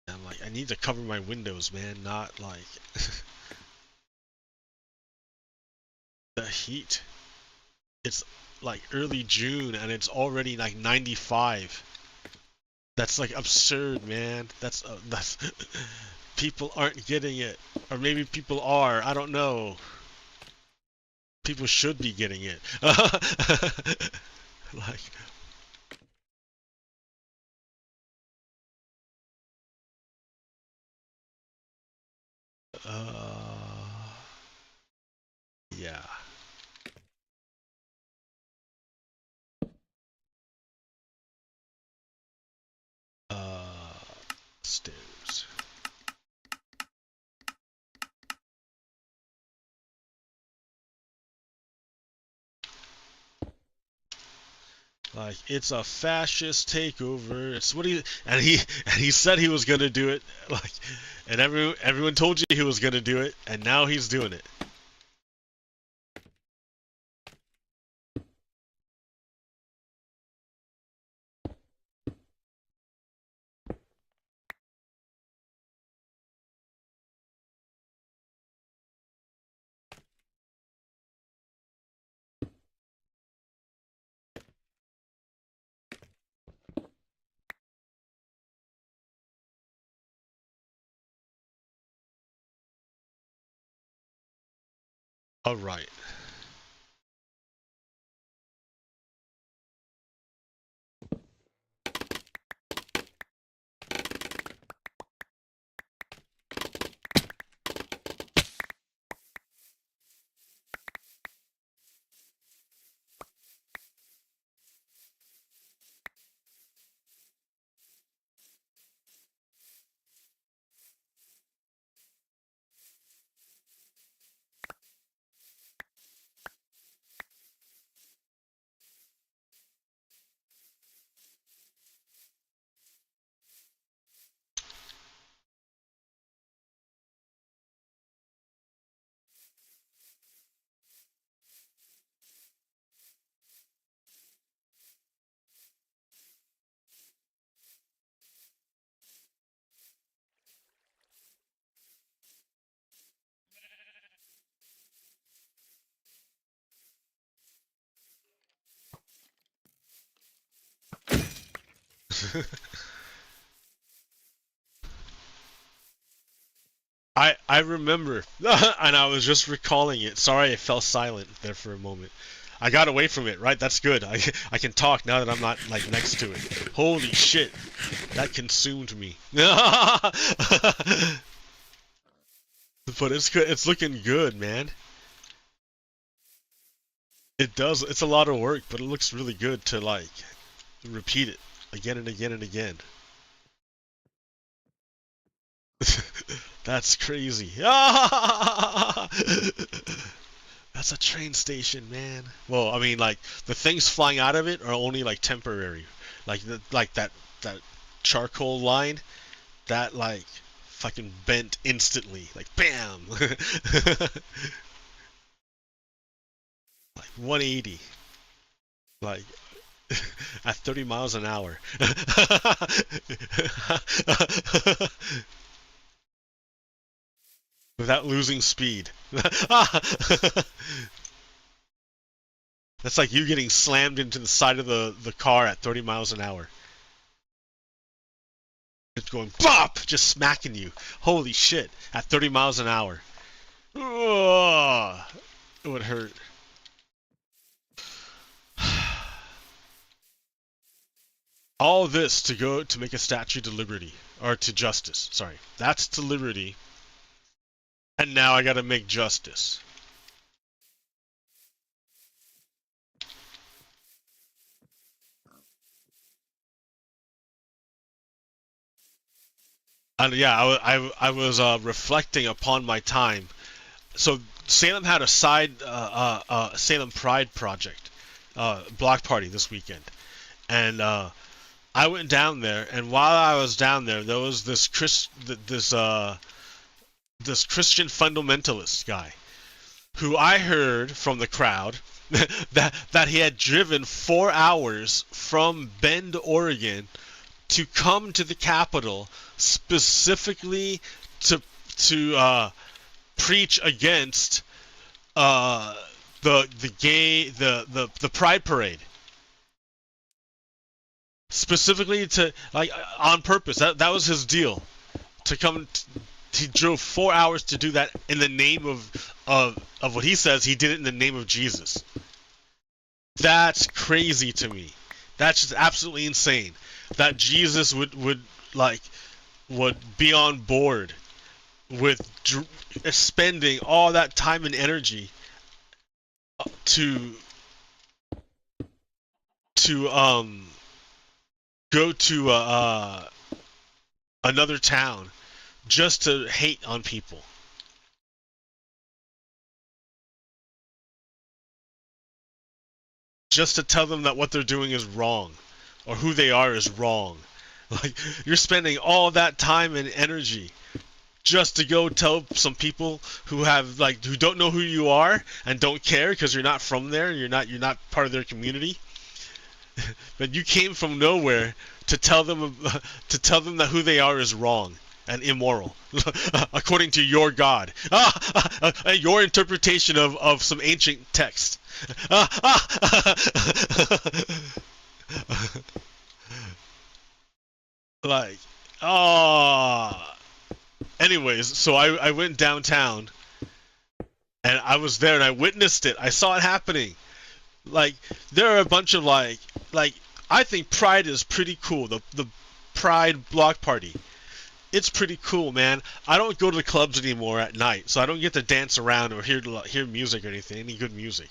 A: And I'm like, I need to cover my windows, man, not like the heat. It's like early June and it's already like 95. That's like absurd, man. That's people aren't getting it, or maybe people are. I don't know. People should be getting it. Like, uh, yeah. Uh, Stairs. Like it's a fascist takeover. It's what he said he was gonna do it. Like, and everyone told you he was gonna do it, and now he's doing it. All right. I remember, and I was just recalling it. Sorry, I fell silent there for a moment. I got away from it, right? That's good. I can talk now that I'm not like next to it. Holy shit, that consumed me. But it's good. It's looking good, man. It does. It's a lot of work, but it looks really good to like repeat it again and again and again. That's crazy. That's a train station, man. Well, I mean, like the things flying out of it are only like temporary, like that charcoal line that like fucking bent instantly, like bam, like 180, like at 30 miles an hour. Without losing speed. That's like you getting slammed into the side of the car at 30 miles an hour. It's going bop, just smacking you. Holy shit, at 30 miles an hour. Oh, it would hurt. All this to go to make a statue to liberty, or to justice. Sorry, that's to liberty. And now I gotta make justice. And yeah, I was reflecting upon my time. So Salem had a Salem Pride project, block party this weekend, and I went down there. And while I was down there, there was this this Christian fundamentalist guy who I heard from the crowd that he had driven 4 hours from Bend, Oregon, to come to the Capitol specifically to preach against the Pride Parade, specifically to like on purpose. That was his deal to come. He drove 4 hours to do that in the name of what he says he did it in the name of Jesus. That's crazy to me. That's just absolutely insane. That Jesus would be on board with spending all that time and energy to go to another town just to hate on people. Just to tell them that what they're doing is wrong, or who they are is wrong. Like, you're spending all that time and energy just to go tell some people who don't know who you are and don't care because you're not from there and you're not part of their community. But you came from nowhere to tell them that who they are is wrong and immoral, according to your God, your interpretation of some ancient text. Like, anyways, so I went downtown and I was there and I witnessed it. I saw it happening. Like, there are a bunch of like I think Pride is pretty cool. The Pride block party. It's pretty cool, man. I don't go to the clubs anymore at night, so I don't get to dance around or hear music or anything, any good music.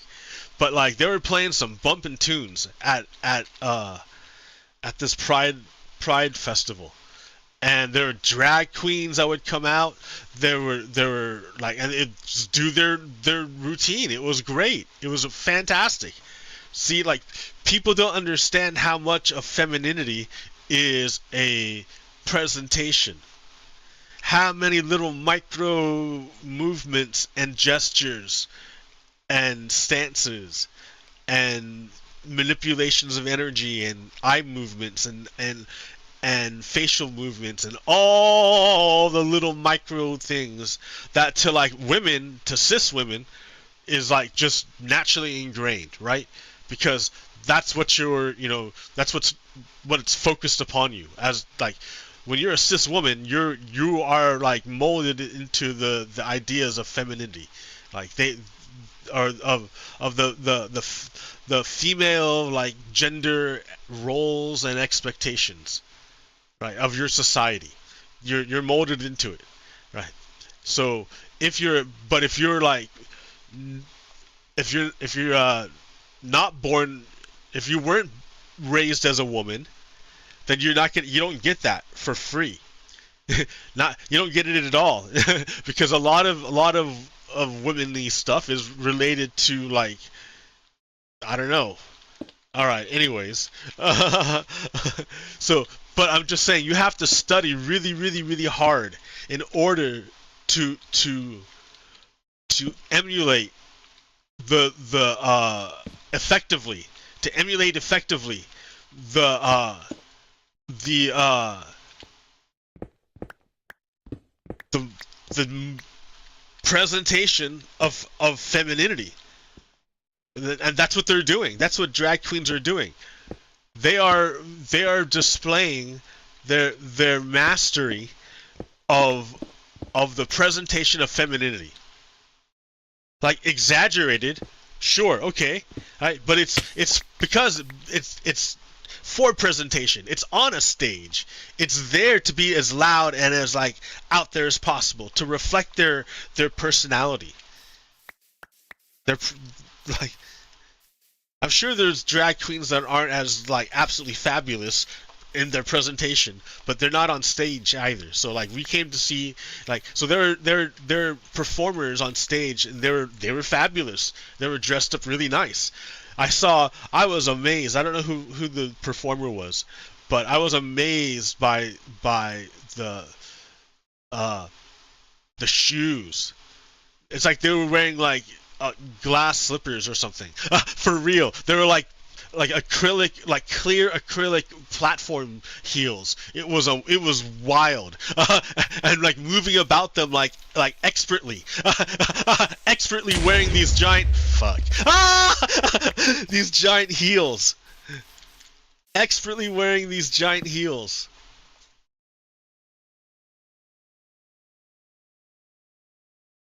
A: But like, they were playing some bumpin' tunes at this Pride festival, and there were drag queens that would come out. There were like, and it just do their routine. It was great. It was fantastic. See, like, people don't understand how much of femininity is a presentation. How many little micro movements and gestures and stances and manipulations of energy and eye movements and facial movements and all the little micro things that to like women, to cis women, is like just naturally ingrained, right? Because that's what that's what it's focused upon you as, like, when you're a cis woman, you are like molded into the ideas of femininity, like they are of the female like gender roles and expectations, right, of your society. You're molded into it, right? So if you're like if you're not born, if you weren't raised as a woman, then you don't get that for free. Not you don't get it at all because a lot of womanly stuff is related to like I don't know. All right. Anyways, so but I'm just saying you have to study really, really, really hard in order to emulate the effectively to emulate effectively the the uh the presentation of femininity, and that's what they're doing. That's what drag queens are doing. They are displaying their mastery of the presentation of femininity. Like exaggerated, sure, okay, right? But it's because it's for presentation. It's on a stage. It's there to be as loud and as like out there as possible to reflect their personality. They're like, I'm sure there's drag queens that aren't as like absolutely fabulous in their presentation, but they're not on stage either. So like we came to see like so they're performers on stage and they were fabulous. They were dressed up really nice. I was amazed. I don't know who the performer was, but I was amazed by the shoes. It's like they were wearing like glass slippers or something. For real. They were like acrylic, like clear acrylic platform heels. It was wild, and like moving about them like expertly, expertly wearing these giant these giant heels, expertly wearing these giant heels.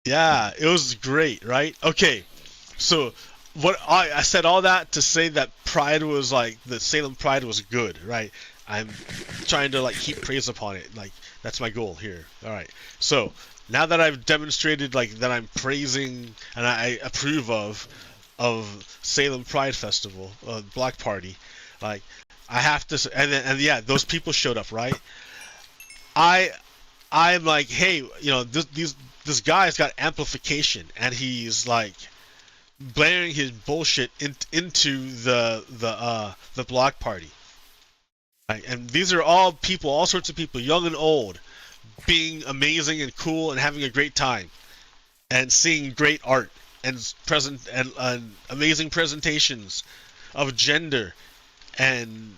A: Yeah, it was great, right? Okay, so what I said all that to say that Pride was like the Salem Pride was good, right? I'm trying to like heap praise upon it, like that's my goal here. All right, so now that I've demonstrated like that I'm praising and I approve of Salem Pride Festival, Block Party, like I have to, and yeah, those people showed up, right? I I'm like, hey, you know, this guy's got amplification, and he's like blaring his bullshit into the block party. Right? And these are all people, all sorts of people, young and old, being amazing and cool and having a great time, and seeing great art and present and amazing presentations of gender and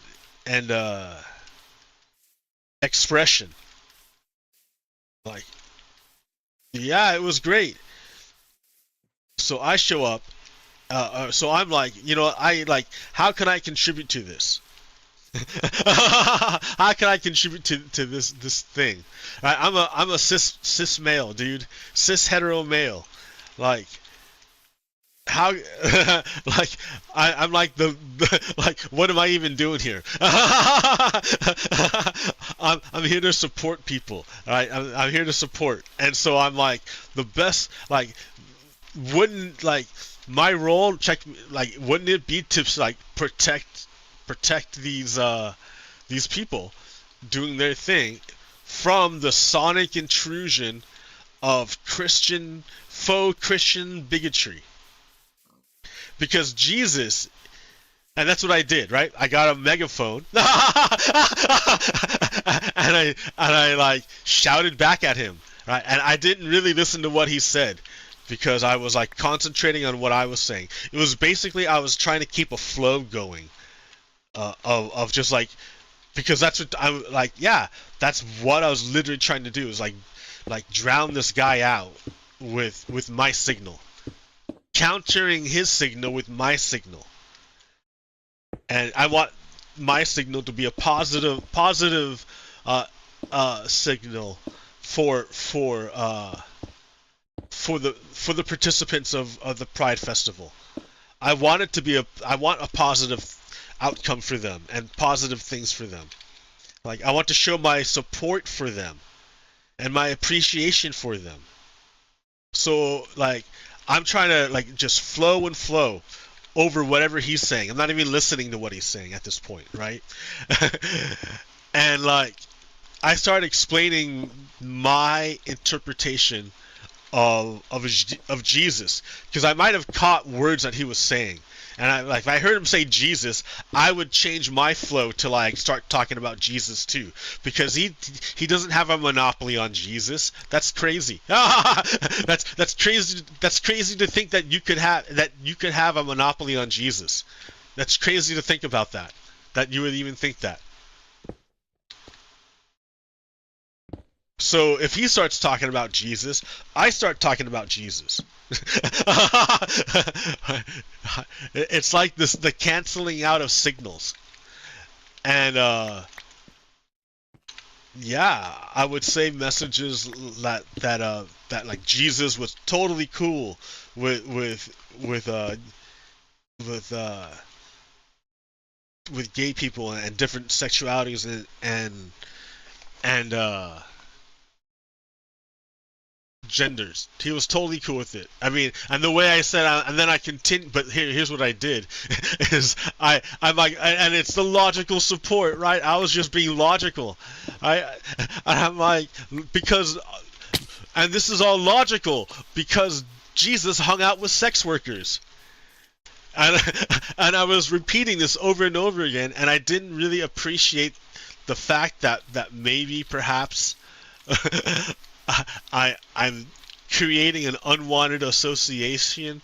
A: expression. Like, yeah, it was great. So I show up. So I'm like, you know, I like, how can I contribute to this? How can I contribute to this thing? I'm a cis male, dude, cis hetero male. Like, how? Like, I'm like like, what am I even doing here? I'm here to support people. All right, I'm here to support, and so I'm like the best. Like, wouldn't like my role check like wouldn't it be to like protect these people doing their thing from the sonic intrusion of faux Christian bigotry? Because Jesus, and that's what I did, right? I got a megaphone and I like shouted back at him, right? And I didn't really listen to what he said, because I was like concentrating on what I was saying. It was basically I was trying to keep a flow going, of just like, because that's what I'm like. Yeah, that's what I was literally trying to do, is like drown this guy out with my signal, countering his signal with my signal, and I want my signal to be a positive signal for the participants of the Pride Festival. I want it to be I want a positive outcome for them and positive things for them. Like, I want to show my support for them and my appreciation for them. So, like, I'm trying to, like, just flow and flow over whatever he's saying. I'm not even listening to what he's saying at this point, right? And, like, I started explaining my interpretation of Jesus, because I might have caught words that he was saying, and if I heard him say Jesus, I would change my flow to, like, start talking about Jesus too, because he doesn't have a monopoly on Jesus. That's crazy. That's crazy. That's crazy to think that you could have a monopoly on Jesus. That's crazy to think about that. That you would even think that. So if he starts talking about Jesus, I start talking about Jesus. It's like the canceling out of signals. And yeah, I would say messages that like Jesus was totally cool with gay people and different sexualities and genders. He was totally cool with it. I mean, and the way I said, and then I continued. But here's what I did: is I'm like, and it's the logical support, right? I was just being logical. I'm like, because, and this is all logical because Jesus hung out with sex workers. And I was repeating this over and over again, and I didn't really appreciate the fact that maybe perhaps I'm creating an unwanted association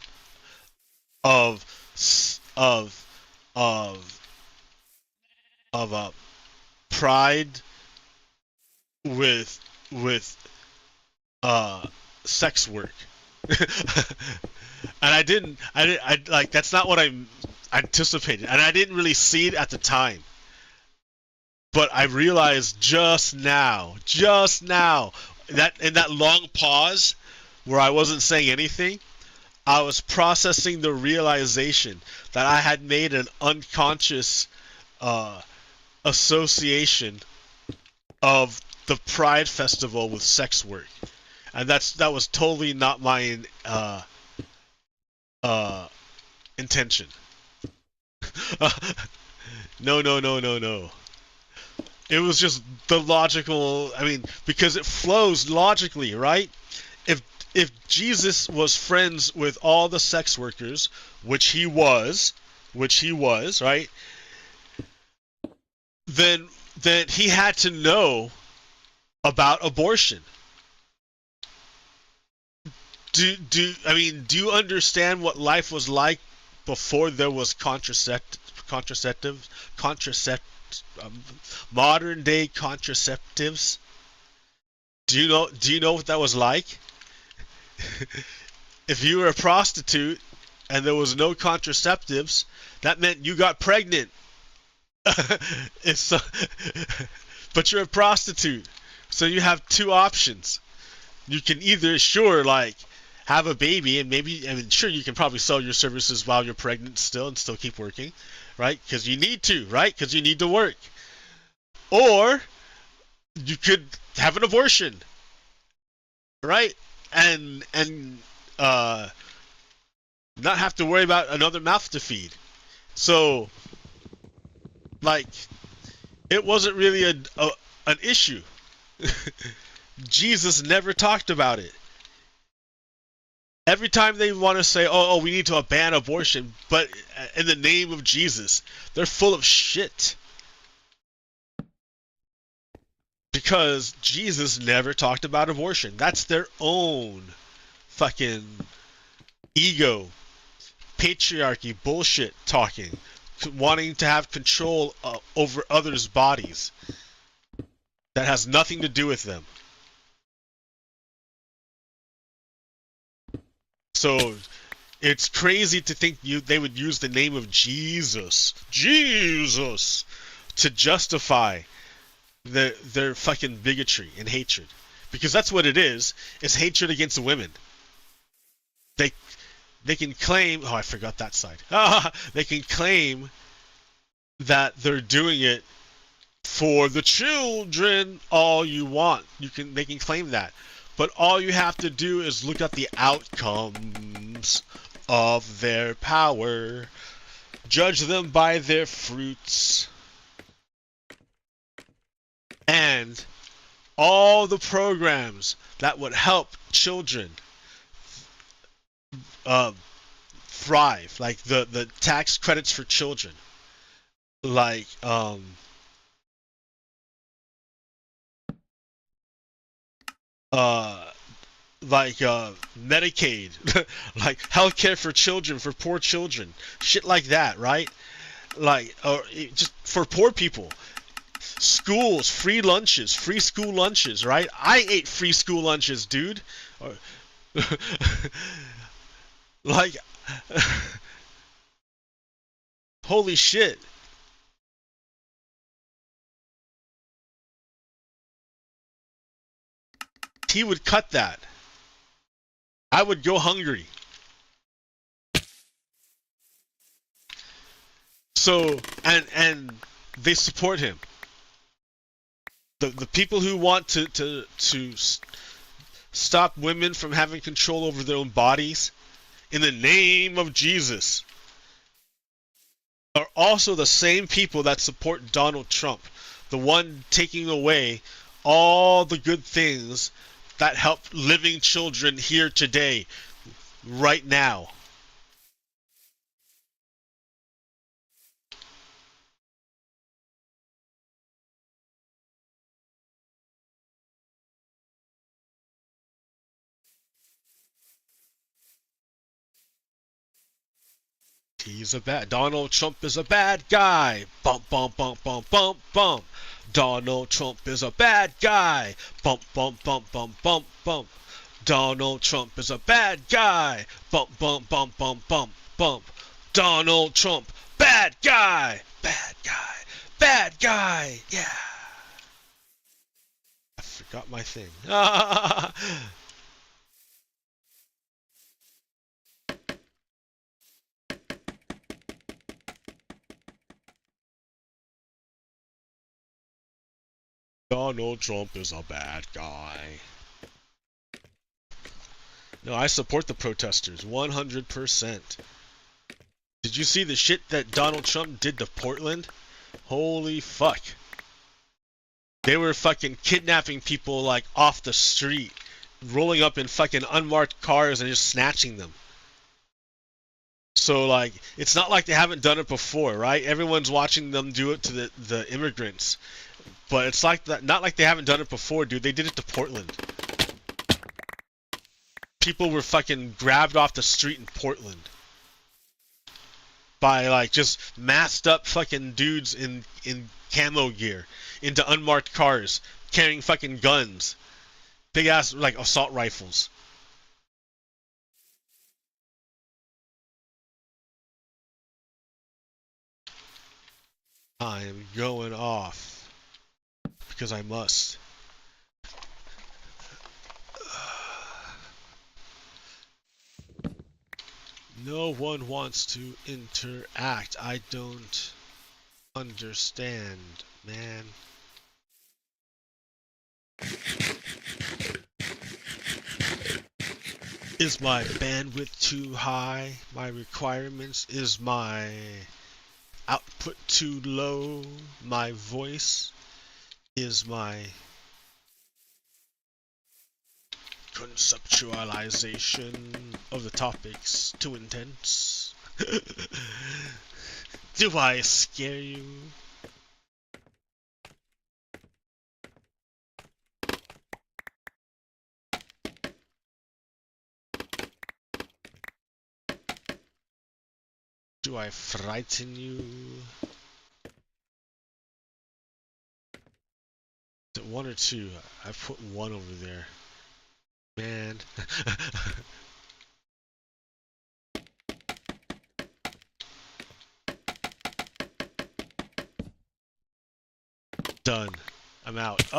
A: of pride with sex work. And I like, that's not what I anticipated, and I didn't really see it at the time. But I realized just now, that in that long pause where I wasn't saying anything, I was processing the realization that I had made an unconscious association of the Pride Festival with sex work, and that was totally not my intention. No. It was just the logical. I mean, because it flows logically, right? If Jesus was friends with all the sex workers, which he was, right? Then he had to know about abortion. Do you understand what life was like before there was modern day contraceptives? Do you know what that was like? If you were a prostitute and there was no contraceptives, that meant you got pregnant. But you're a prostitute, so you have two options. You can either, sure, like, have a baby, and maybe, I mean, sure, you can probably sell your services while you're pregnant still and still keep working, right? Because you need to, right? Because you need to work. Or you could have an abortion, right? And not have to worry about another mouth to feed. So, like, it wasn't really an issue. Jesus never talked about it. Every time they want to say, oh, we need to ban abortion, but in the name of Jesus, they're full of shit. Because Jesus never talked about abortion. That's their own fucking ego, patriarchy, bullshit talking, wanting to have control over others' bodies. That has nothing to do with them. So it's crazy to think they would use the name of Jesus to justify their fucking bigotry and hatred, because that's what it is. It's hatred against women. They they can claim. Oh, I forgot that side. They can claim that they're doing it for the children all you want. They can claim that. But all you have to do is look at the outcomes of their power. Judge them by their fruits. And all the programs that would help children thrive, like the tax credits for children, like Medicaid, like healthcare for children, for poor children, shit like that, right? Like, or just for poor people, schools, free lunches, free school lunches, right? I ate free school lunches, dude. Like, holy shit. He would cut that. I would go hungry. So, and they support him. The people who want to stop women from having control over their own bodies in the name of Jesus are also the same people that support Donald Trump, the one taking away all the good things that help living children here today, right now. Donald Trump is a bad guy. Bump, bump, bump, bump, bump, bump. Donald Trump is a bad guy. Bump, bump, bump, bump, bump, bump. Donald Trump is a bad guy. Bump, bump, bump, bump, bump, bump. Donald Trump, bad guy. Bad guy. Bad guy. Yeah. I forgot my thing. Donald Trump is a bad guy. No, I support the protesters 100%. Did you see the shit that Donald Trump did to Portland? Holy fuck. They were fucking kidnapping people like off the street, rolling up in fucking unmarked cars and just snatching them. So like, it's not like they haven't done it before, right? Everyone's watching them do it to the immigrants. But it's like that, not like they haven't done it before, dude. They did it to Portland. People were fucking grabbed off the street in Portland by like just masked up fucking dudes in camo gear into unmarked cars carrying fucking guns, big ass like assault rifles. I'm going off because I must. No one wants to interact. I don't understand, man. Is my bandwidth too high? My requirements? Is my output too low? My voice? Is my conceptualization of the topics too intense? Do I scare you? Do I frighten you? Is it 1 or 2? I put 1 over there. Man. Done. I'm out.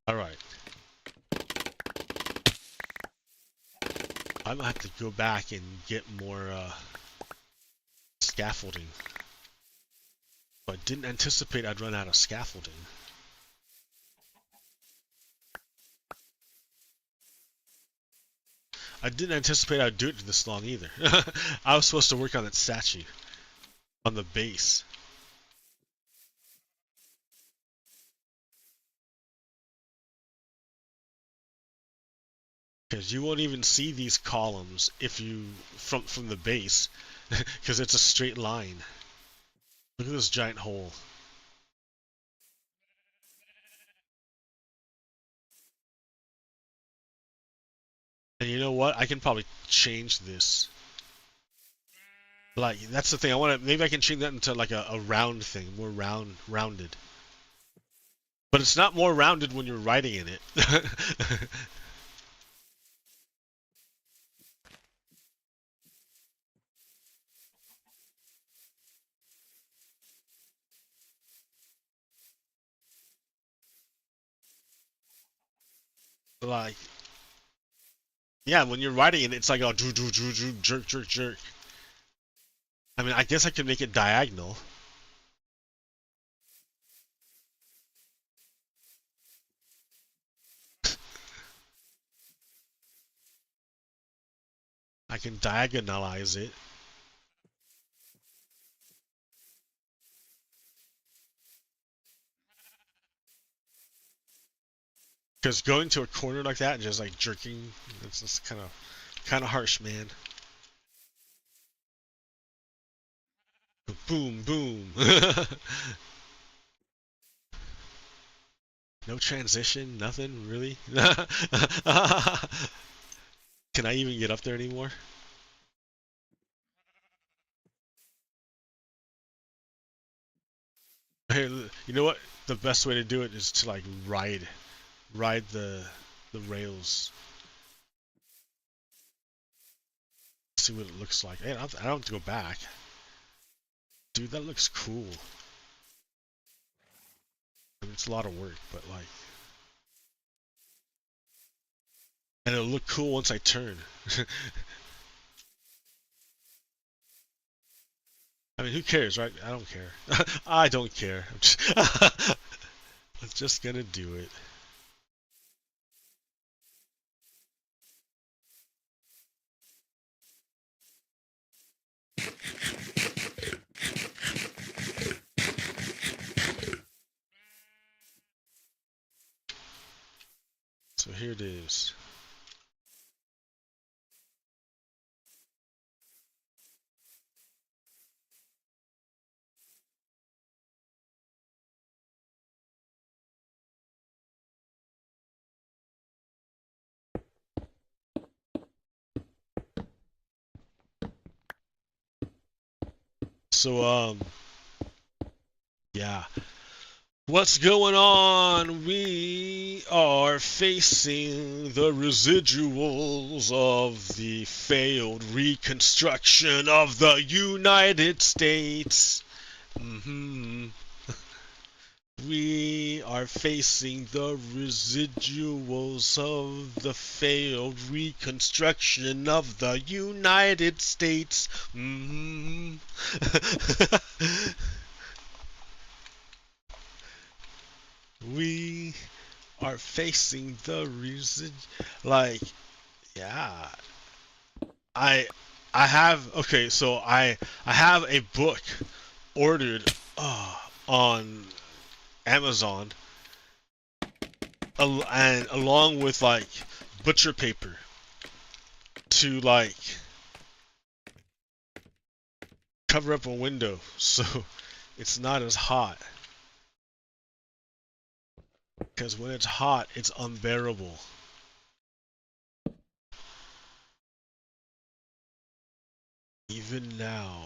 A: Alright. I'm gonna have to go back and get more scaffolding. But didn't anticipate I'd run out of scaffolding. I didn't anticipate I'd do it this long either. I was supposed to work on that statue. On the base. Because you won't even see these columns if you from the base. Because it's a straight line. Look at this giant hole. And you know what? I can probably change this. Like, that's the thing. I want to. Maybe I can change that into like a round thing, more rounded. But it's not more rounded when you're writing in it. Like, yeah, when you're writing it, it's like a jerk, jerk, jerk. I mean, I guess I could make it diagonal. I can diagonalize it. Because going to a corner like that and just like jerking, it's just kind of harsh, man. Boom, boom. No transition, nothing really. Can I even get up there anymore? Hey, you know what? The best way to do it is to like ride the rails. See what it looks like. Hey, I don't have to go back. Dude, that looks cool. I mean, it's a lot of work, but like, and it'll look cool once I turn. I mean, who cares, right? I don't care. I don't care. I'm just gonna do it. So here it is. So, yeah. What's going on? We are facing the residuals of the failed reconstruction of the United States. We are facing the residuals of the failed reconstruction of the United States. We are facing the like, yeah. I I have okay, so I have a book ordered on Amazon, and along with like butcher paper to like cover up a window so it's not as hot. Because when it's hot, it's unbearable. Even now.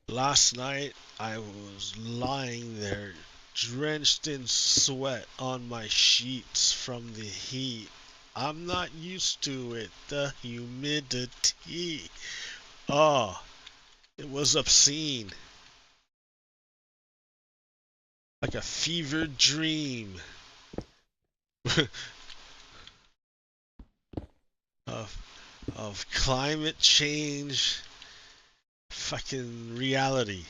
A: Last night I was lying there, drenched in sweat on my sheets from the heat. I'm not used to it, the humidity. Oh, it was obscene. Like a fevered dream of, of climate change fucking reality.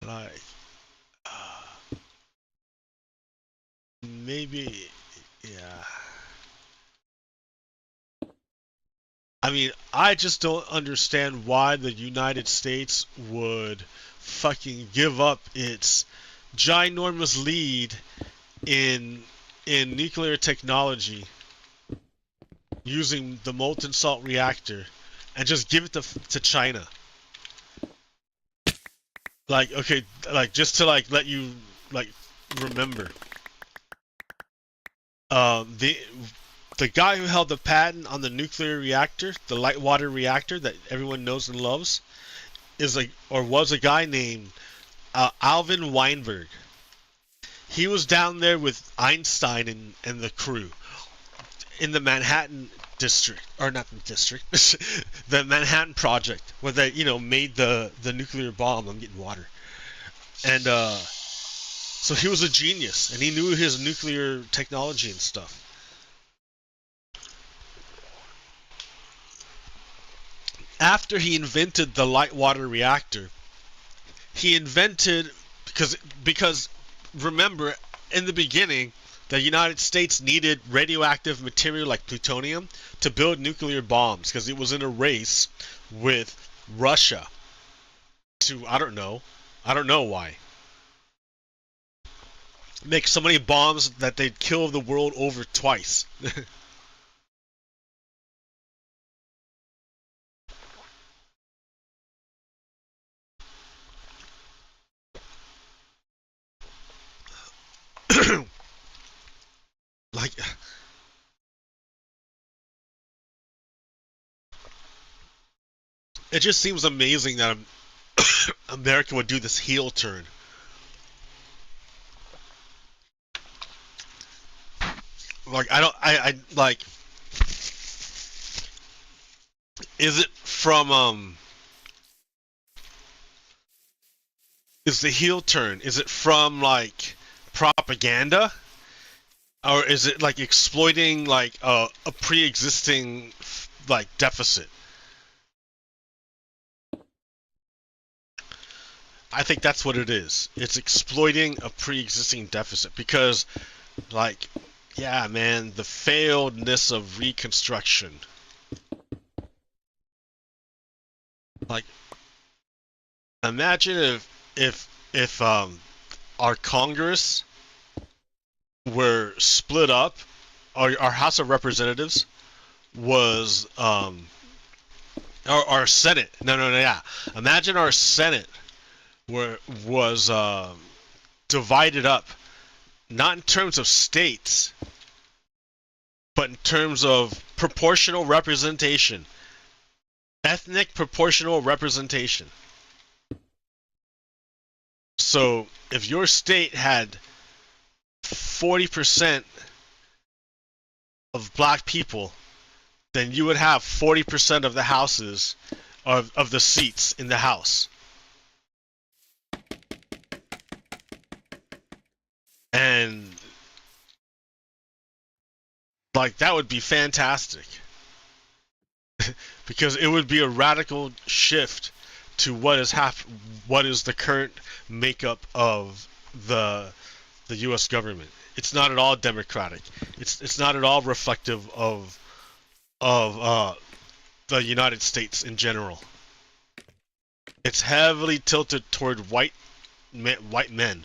A: Like, maybe, yeah. I mean, I just don't understand why the United States would fucking give up its ginormous lead in nuclear technology using the molten salt reactor and just give it to China. Like, okay, like just to like let you like remember. The guy who held the patent on the nuclear reactor, the light water reactor that everyone knows and loves, is like or was a guy named Alvin Weinberg. He was down there with Einstein and the crew in the Manhattan district, or not the district, the Manhattan Project, where they made the nuclear bomb. I'm getting water, and so he was a genius, and he knew his nuclear technology and stuff. After he invented the light water reactor, he invented because remember in the beginning the United States needed radioactive material like plutonium to build nuclear bombs because it was in a race with Russia to I don't know why make so many bombs that they'd kill the world over twice. Like it just seems amazing that America would do this heel turn. Like I don't I like is it from is the heel turn? Is it from like propaganda, or is it like exploiting like a pre-existing like deficit? I think that's what it is. It's exploiting a pre-existing deficit because, like, yeah, man, the failedness of Reconstruction. Like, imagine if our Congress were split up, our House of Representatives was our Senate. No, yeah. Imagine our Senate was divided up, not in terms of states, but in terms of proportional representation, ethnic proportional representation. So if your state had 40% of black people, then you would have 40% of the houses of the seats in the house. And like that would be fantastic because it would be a radical shift to what is the current makeup of the U.S. government. It's not at all democratic. It's not at all reflective of the United States in general. It's heavily tilted toward white men.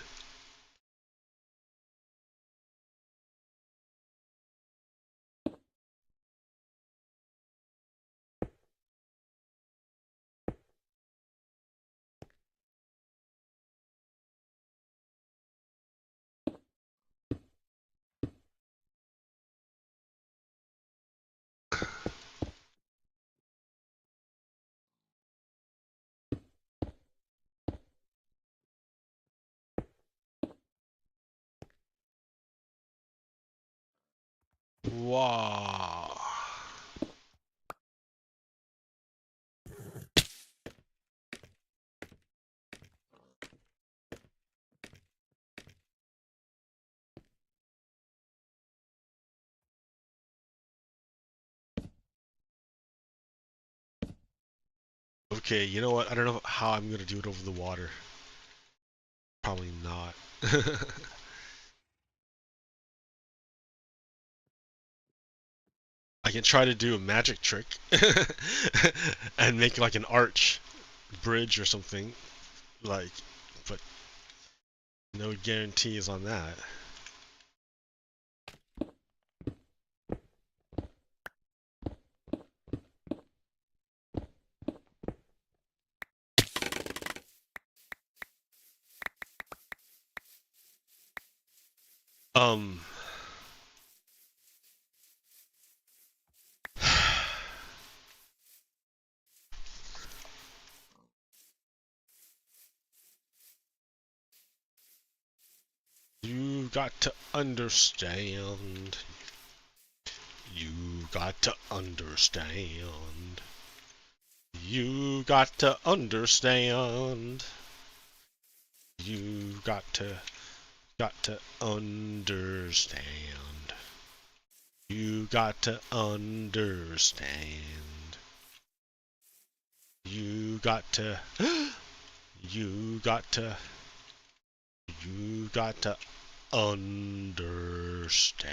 A: Wow. Okay, you know what? I don't know how I'm gonna do it over the water. Probably not. I can try to do a magic trick and make like an arch bridge or something, like, but no guarantees on that. Um, you got to understand. You got to understand. You got to understand. You got to understand. You got to understand. You got to you got to understand.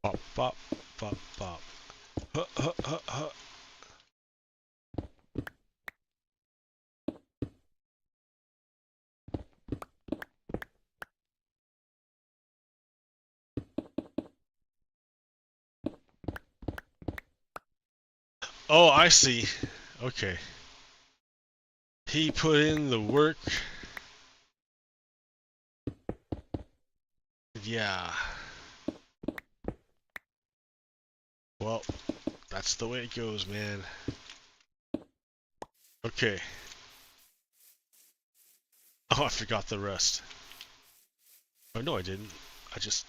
A: Pop, pop, pop, pop. Huh, huh, huh, huh. Oh, I see. Okay. He put in the work. Yeah. Well, that's the way it goes, man. Okay. Oh, I forgot the rest. Oh, no, I didn't. I just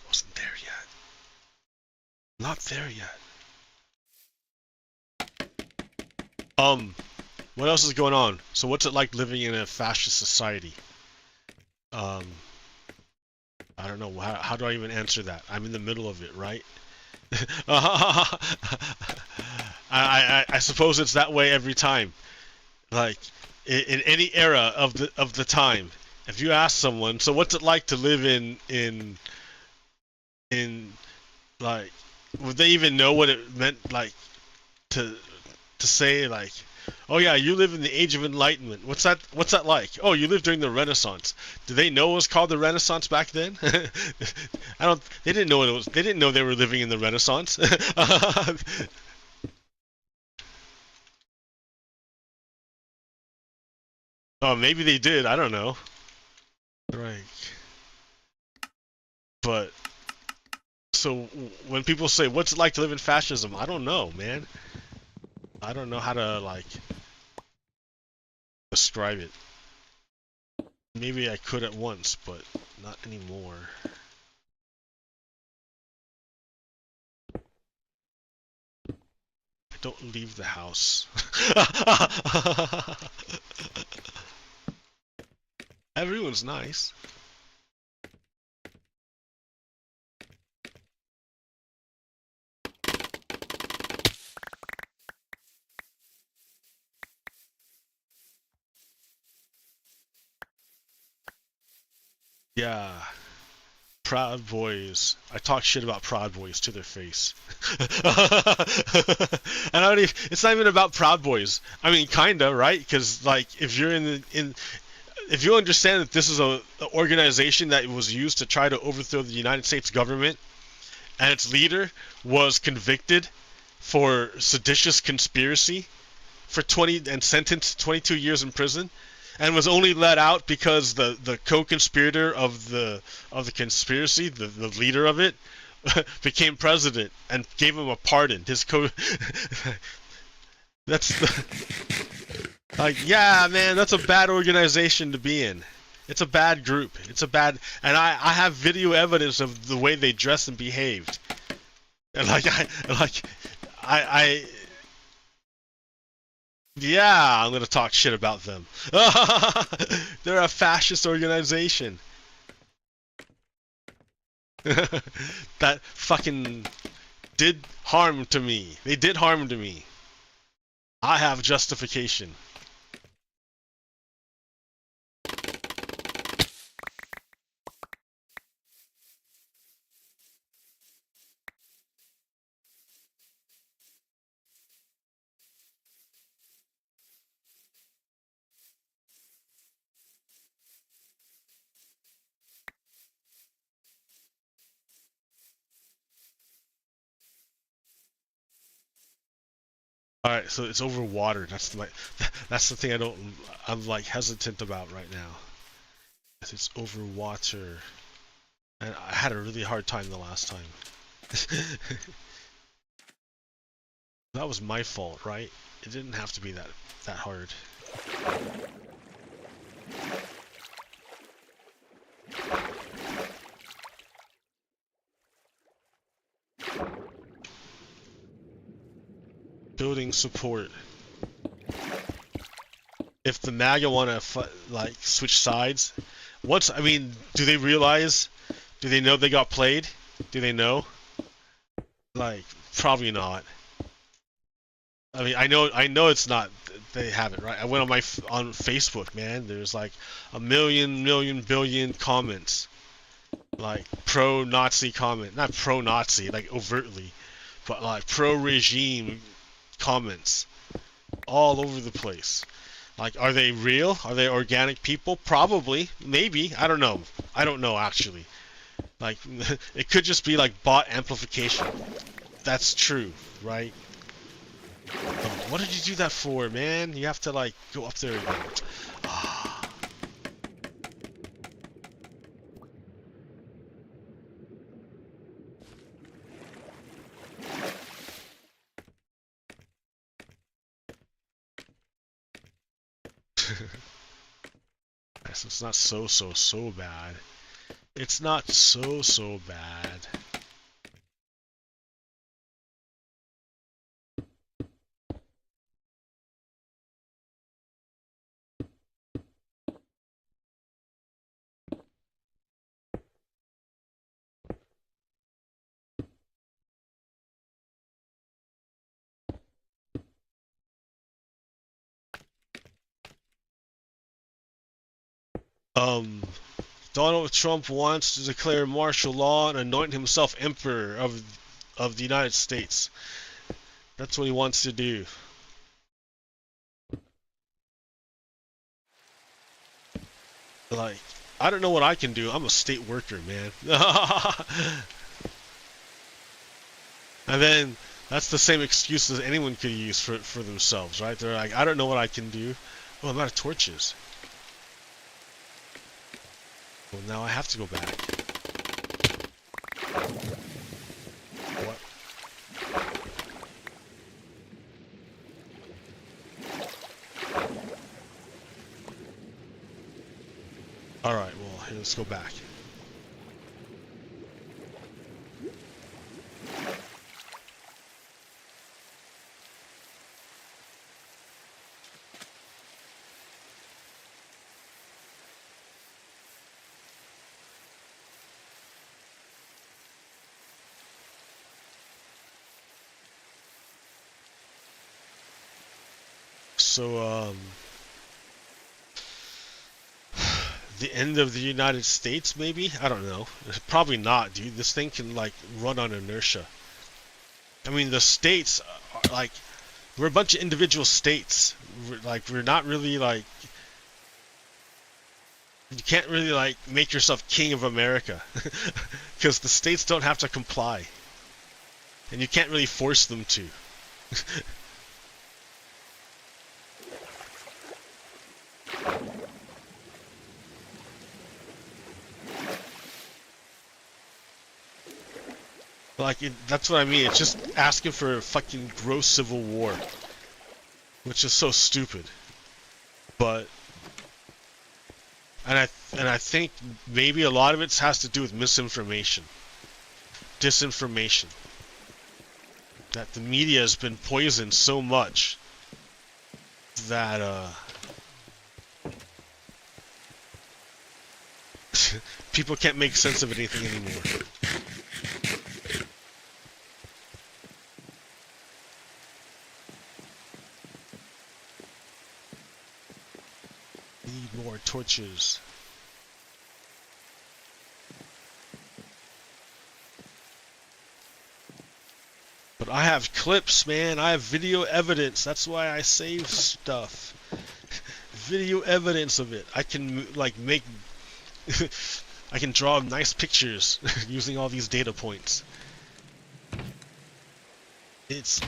A: wasn't there yet. Not there yet. What else is going on? So what's it like living in a fascist society? I don't know. How do I even answer that? I'm in the middle of it, right? I suppose it's that way every time. Like in any era of the time, if you ask someone, so what's it like to live in like, would they even know what it meant, like to say like, oh yeah, you live in the Age of Enlightenment. What's that like? Oh, you lived during the Renaissance. Do they know it was called the Renaissance back then? They didn't know what it was. They didn't know they were living in the Renaissance. Oh, maybe they did. I don't know. Right. But so when people say, "What's it like to live in fascism?" I don't know, man. I don't know how to like describe it. Maybe I could at once, but not anymore. I don't leave the house. Everyone's nice. Yeah. Proud Boys. I talk shit about Proud Boys to their face. And I don't even, it's not even about Proud Boys. I mean, kinda, right? Because like, if you're if you understand that this is a organization that was used to try to overthrow the United States government, and its leader was convicted for seditious conspiracy for 20 and sentenced to 22 years in prison, and was only let out because the co-conspirator of the conspiracy, the leader of it, became president and gave him a pardon. That's the, like, yeah, man, that's a bad organization to be in. It's a bad group. It's a bad, and I have video evidence of the way they dressed and behaved. And I yeah, I'm gonna talk shit about them. They're a fascist organization. That fucking did harm to me. They did harm to me. I have justification. All right, so it's over water. That's the thing I'm like hesitant about right now. It's over water, and I had a really hard time the last time. That was my fault, right? It didn't have to be that hard. Building support. If the MAGA want to like switch sides, I mean, do they realize? Do they know they got played? Do they know? Like, probably not. I mean, I know it's not. They haven't, right? I went on Facebook, man. There's like a million billion comments, like pro-Nazi comment, not pro-Nazi, like overtly, but like pro-regime comments all over the place. Like, are they real? Are they organic people? Probably, maybe. I don't know. I don't know actually. Like, it could just be like bot amplification. That's true, right? What did you do that for, man? You have to like go up there again. So it's not so bad. It's not so bad. Donald Trump wants to declare martial law and anoint himself emperor of the United States. That's what he wants to do. Like, I don't know what I can do. I'm a state worker, man. And then that's the same excuse as anyone could use for themselves, right? They're like, I don't know what I can do. Oh, I'm out of torches. Well, now I have to go back. What? Alright, well, here, let's go back. So, the end of the United States, maybe? I don't know. Probably not, dude. This thing can, like, run on inertia. I mean, the states, are, like, we're a bunch of individual states. We're not really, like, you can't really, like, make yourself king of America. Because the states don't have to comply. And you can't really force them to. Like, that's what I mean. It's just asking for a fucking gross civil war. which is so stupid. But and I think maybe a lot of it has to do with misinformation, disinformation. That the media has been poisoned so much that people can't make sense of anything anymore. Need more torches. But I have clips, man. I have video evidence. That's why I save stuff. Video evidence of it. I can like make I can draw nice pictures using all these data points. It's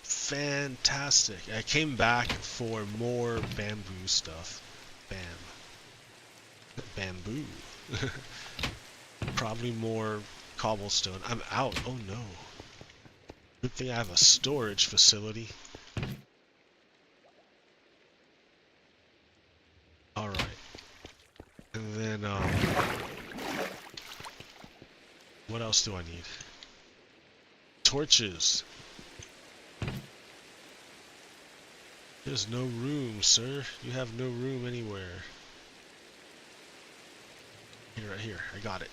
A: fantastic. I came back for more bamboo stuff. Bamboo. Probably more cobblestone. I'm out. Oh no. Good thing I have a storage facility. Alright. And then, what else do I need? Torches. There's no room, sir. You have no room anywhere. Here, right here. I got it.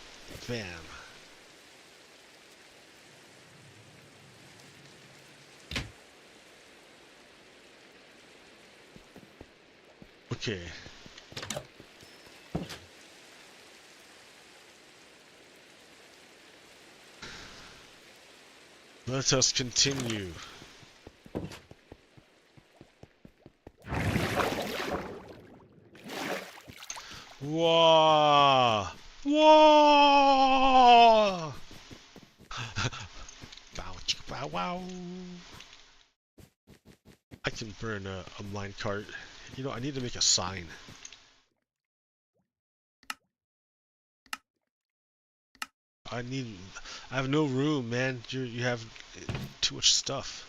A: Bam. Okay. Let us continue. Whoa! Whoa! Bow, wow. I can burn a minecart. You know, I need to make a sign. I have no room, man. You have too much stuff.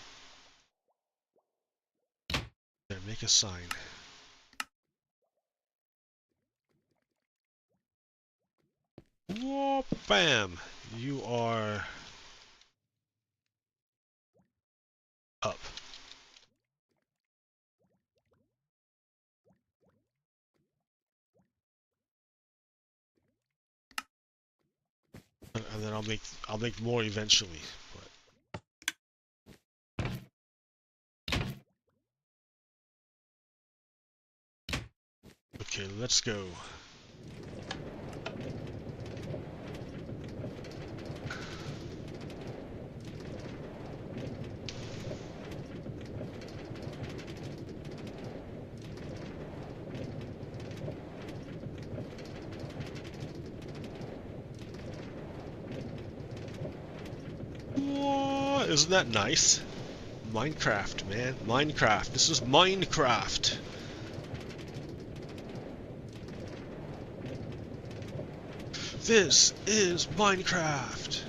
A: There, make a sign. Whoa, bam! You are up. And then I'll make more eventually. But okay, let's go. Whoa, isn't that nice? Minecraft, man. Minecraft. This is Minecraft. This is Minecraft.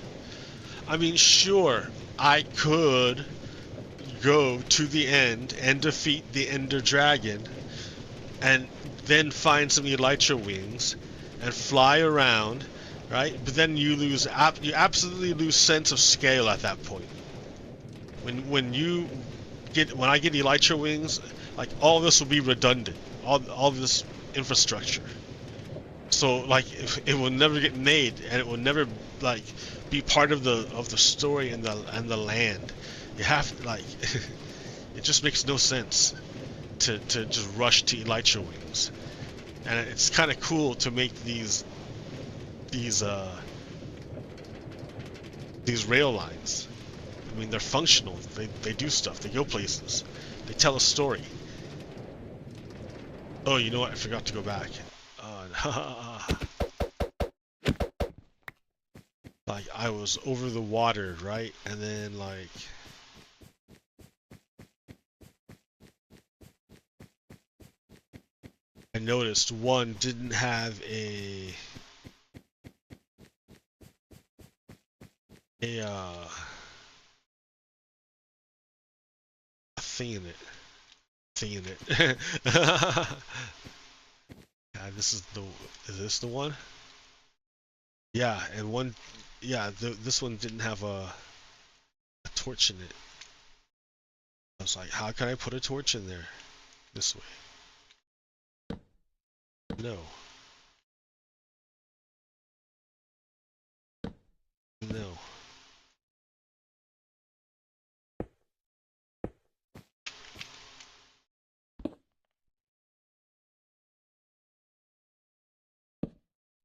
A: I mean, sure, I could go to the end and defeat the Ender Dragon and then find some Elytra wings and fly around, right? But then you absolutely lose sense of scale at that point. When I get Elytra wings, like all this will be redundant. All this infrastructure. So like it will never get made, and it will never like be part of the story and the land. You have to like it just makes no sense to just rush to Elytra wings. And it's kind of cool to make these rail lines. I mean, they're functional. They do stuff. They go places. They tell a story. Oh, you know what? I forgot to go back. Like I was over the water, right? And then like I noticed one didn't have a thing in it. thing in it. Yeah, is this the one? Yeah, and one, yeah, this one didn't have a torch in it. I was like, how can I put a torch in there? This way. No. No.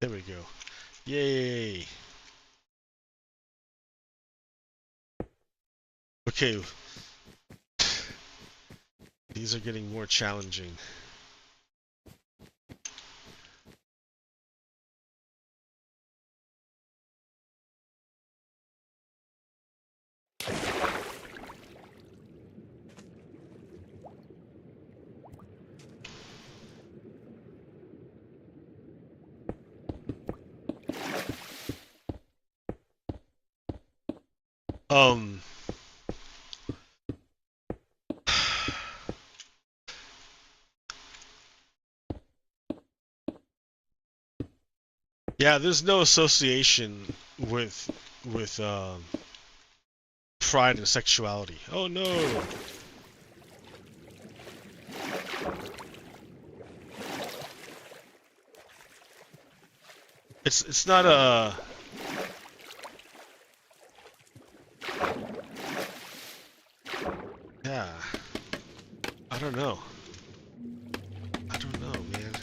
A: There we go. Yay! Okay. These are getting more challenging. Yeah, there's no association with pride and sexuality. Oh no! It's not a. Yeah. I don't know. I don't know, man.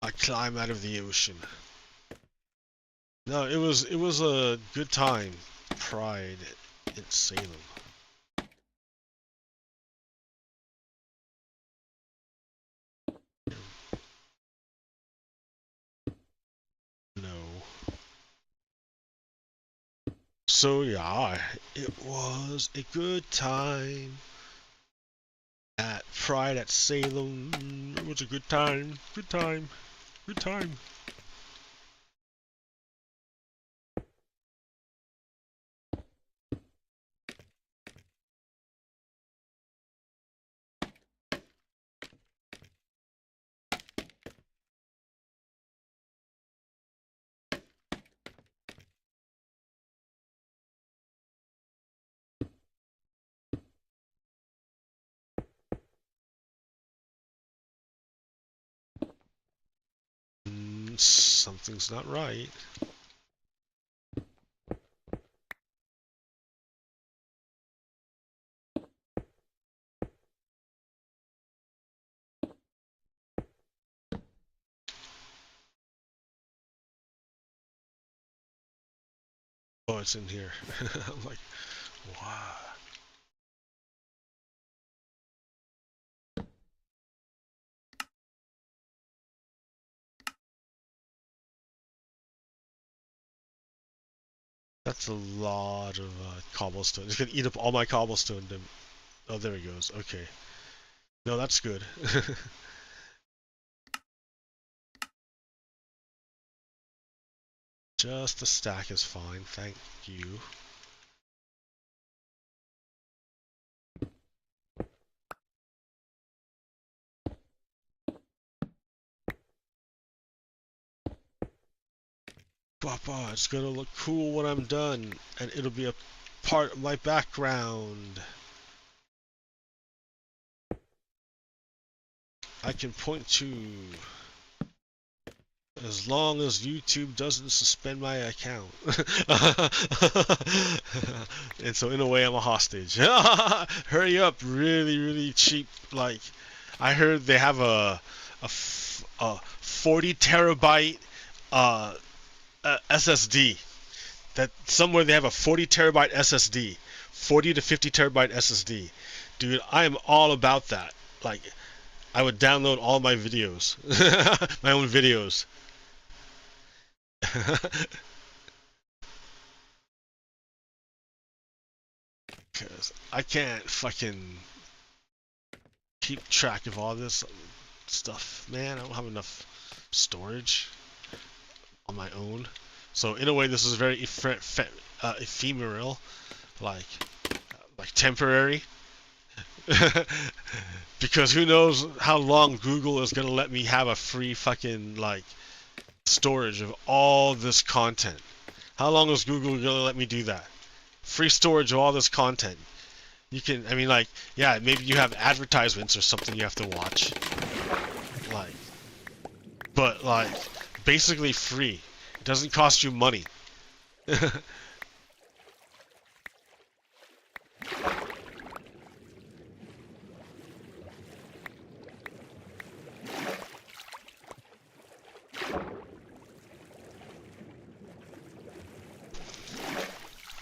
A: I climb out of the ocean. No, it was a good time. Pride in Salem. No. So yeah, it was a good time at Pride at Salem. It was a good time. Good time. Good time. Something's not right. Oh, it's in here. I'm like, wow. That's a lot of cobblestone. It's gonna eat up all my cobblestone. Oh, there he goes. Okay. No, that's good. Just a stack is fine. Thank you. Papa, it's gonna look cool when I'm done, and it'll be a part of my background. I can point to, as long as YouTube doesn't suspend my account. And so in a way I'm a hostage. Hurry up, really, really cheap. Like, I heard they have a 40 terabyte SSD. That somewhere they have a 40 terabyte SSD. 40 to 50 terabyte SSD. Dude, I am all about that. Like, I would download all my videos. My own videos. Because I can't fucking keep track of all this stuff, man. I don't have enough storage on my own. So in a way, this is very ephemeral, like temporary. Because who knows how long Google is gonna let me have a free fucking like storage of all this content. How long is Google gonna let me do that? Free storage of all this content. You can, I mean, like, yeah, maybe you have advertisements or something you have to watch, like, but like, basically free. It doesn't cost you money.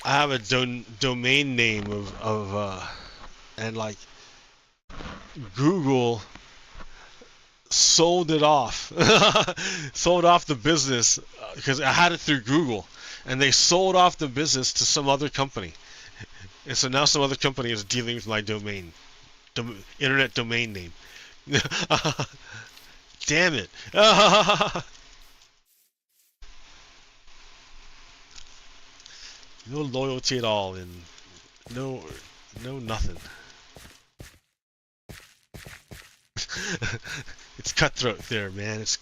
A: I have a domain name and like Google sold it off, sold off the business because I had it through Google, and they sold off the business to some other company, and so now some other company is dealing with my domain, internet domain name. Damn it! No loyalty at all, and no nothing. It's cutthroat there, man. It's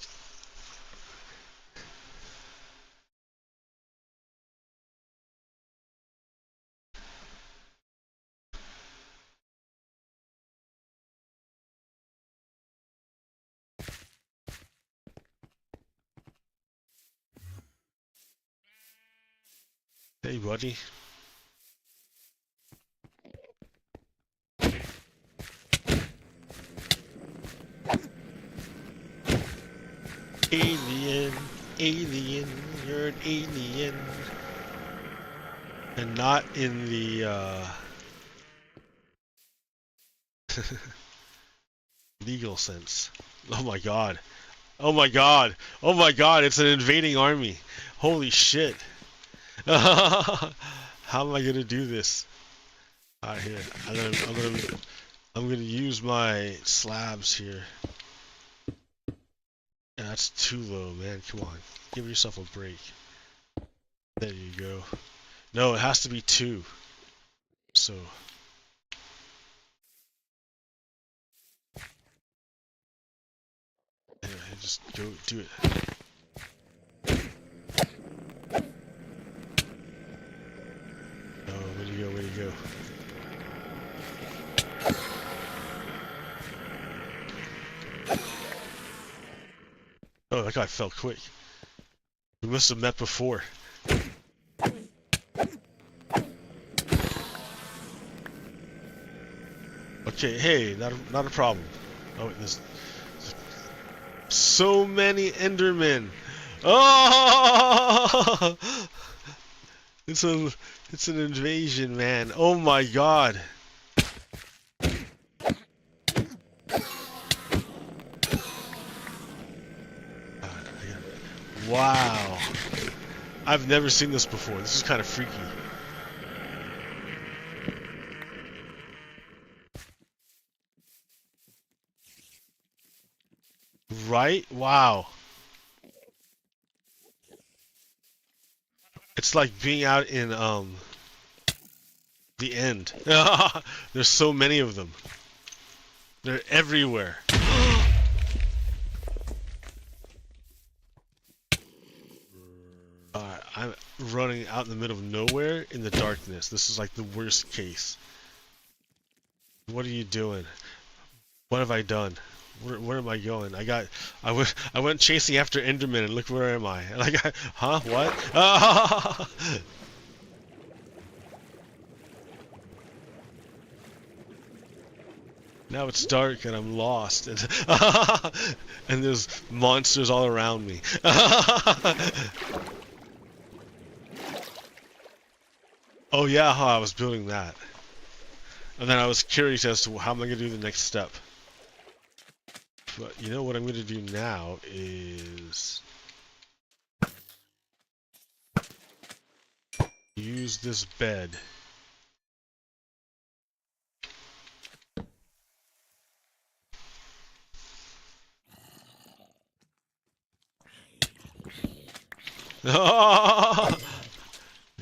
A: hey, buddy. Alien, alien, you're an alien. And not in the legal sense. Oh my god. Oh my god. Oh my god, it's an invading army. Holy shit. How am I gonna do this? Alright, here. I'm gonna use my slabs here. Yeah, that's too low, man. Come on. Give yourself a break. There you go. No, it has to be 2. So yeah, just go do it. Oh, way to go, way to go. Oh, that guy fell quick. We must have met before. Okay, hey, not a problem. Oh, there's so many Endermen. Oh! It's an invasion, man. Oh my god. Wow. I've never seen this before. This is kind of freaky. Right? Wow. It's like being out in the end. There's so many of them. They're everywhere. I'm running out in the middle of nowhere in the darkness. This is like the worst case. What are you doing? What have I done? Where am I going? I went chasing after Enderman, and look where am I? Like, huh? What? Now it's dark and I'm lost, and and there's monsters all around me. Oh yeah, how I was building that, and then I was curious as to how am I gonna do the next step. But you know what I'm gonna do now is use this bed.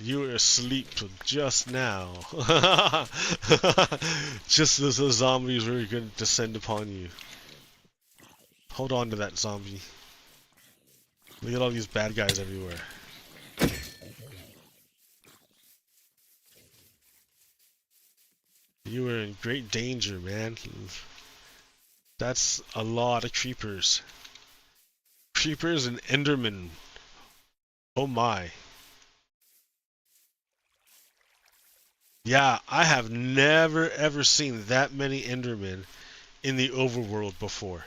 A: You were asleep till just now. Just as the zombies were going to descend upon you. Hold on to that zombie. Look at all these bad guys everywhere. You were in great danger, man. That's a lot of creepers. Creepers and Endermen. Oh my. Yeah, I have never ever seen that many Endermen in the overworld before.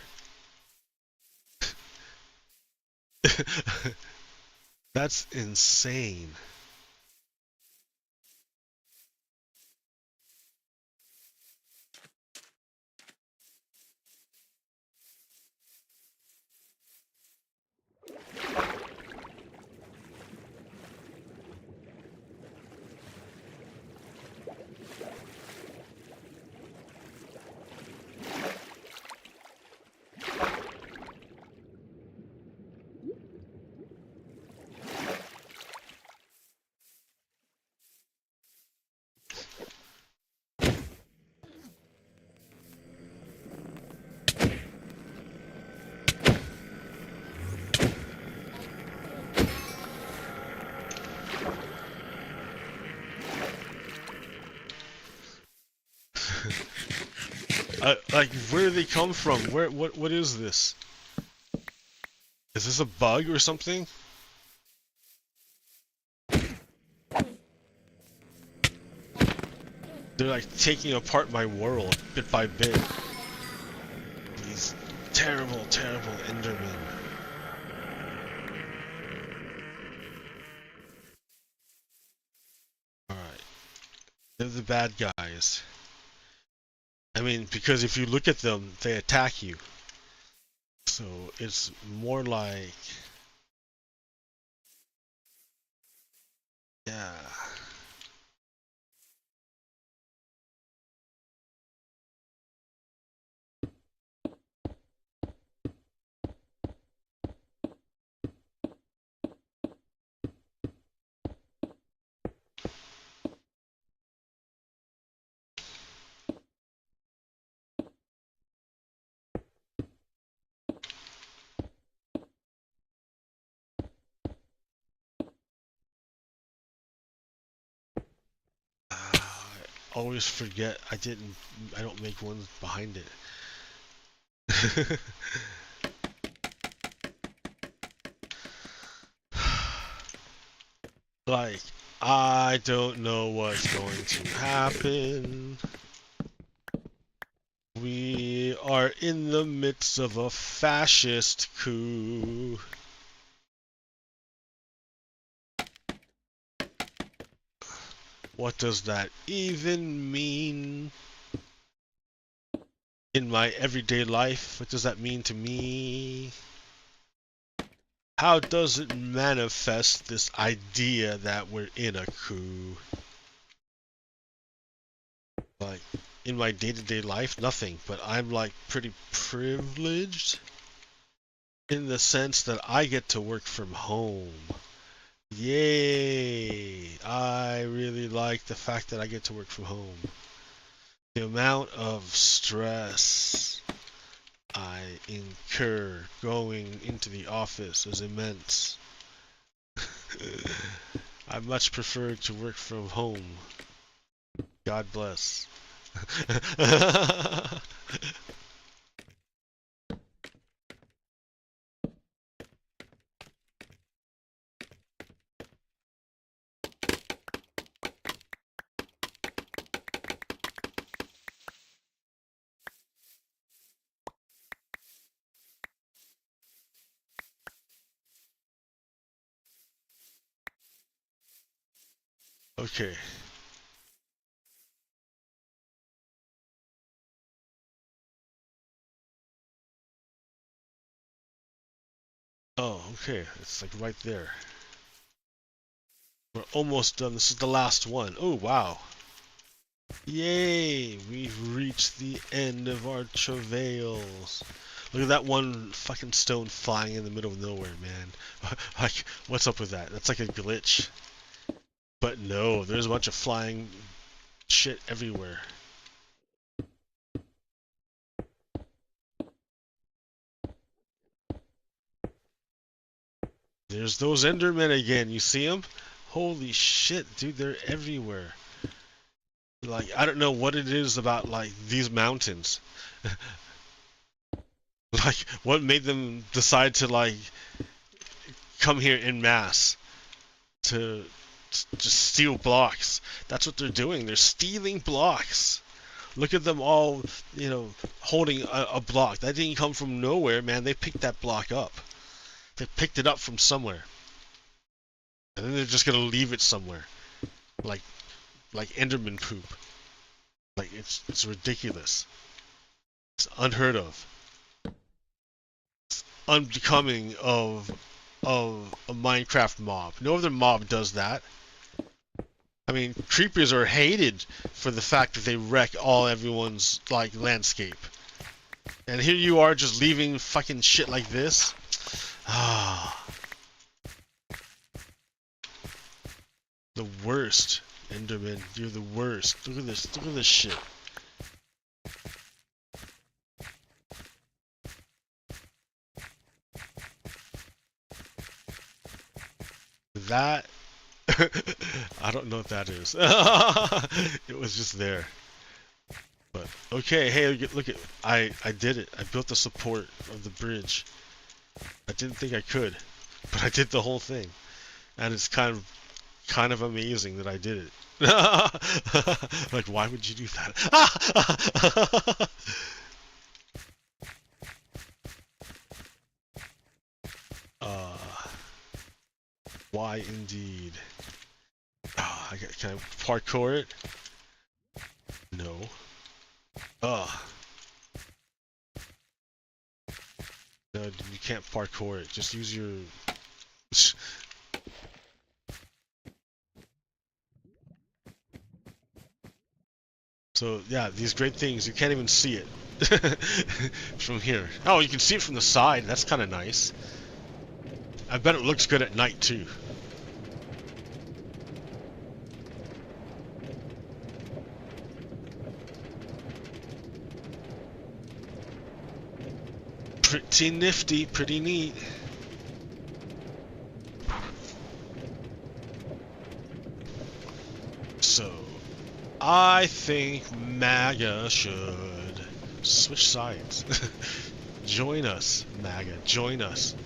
A: That's insane. Like, where do they come from? What is this? Is this a bug or something? They're like taking apart my world, bit by bit. These terrible, terrible Endermen. Alright. They're the bad guys. I mean, because if you look at them, they attack you. So it's more like... Yeah. I always forget I don't make ones behind it. Like, I don't know what's going to happen. We are in the midst of a fascist coup. What does that even mean? In my everyday life, what does that mean to me? How does it manifest this idea that we're in a coup? Like, in my day-to-day life, nothing, but I'm like pretty privileged in the sense that I get to work from home. Yay! I really like the fact that I get to work from home. The amount of stress I incur going into the office is immense. I much prefer to work from home. God bless. Okay. Oh, okay. It's like right there. We're almost done. This is the last one. Oh, wow. Yay! We've reached the end of our travails. Look at that one fucking stone flying in the middle of nowhere, man. Like, what's up with that? That's like a glitch. But no, there's a bunch of flying shit everywhere. There's those Endermen again. You see them? Holy shit, dude, they're everywhere. Like, I don't know what it is about, like, these mountains. Like, what made them decide to, like, come here en masse to just steal blocks? That's what they're doing. They're stealing blocks. Look at them all, you know, holding a block. That didn't come from nowhere, man. They picked that block up. They picked it up from somewhere. And then they're just gonna leave it somewhere. Like Enderman poop. Like, it's ridiculous. It's unheard of. It's unbecoming of a Minecraft mob. No other mob does that. I mean, creepers are hated for the fact that they wreck everyone's, like, landscape. And here you are just leaving fucking shit like this. Ah. The worst, Enderman. You're the worst. Look at this. Look at this shit. That... I don't know what that is. It was just there. But, okay, hey, look at... I did it. I built the support of the bridge. I didn't think I could. But I did the whole thing. And it's kind of amazing that I did it. Like, why would you do that? Why indeed? Can I parkour it? No. No, you can't parkour it. Just use your... So, yeah, these great things, you can't even see it from here. Oh, you can see it from the side. That's kind of nice. I bet it looks good at night, too. Pretty nifty, pretty neat. So, I think MAGA should switch sides. Join us, MAGA, join us.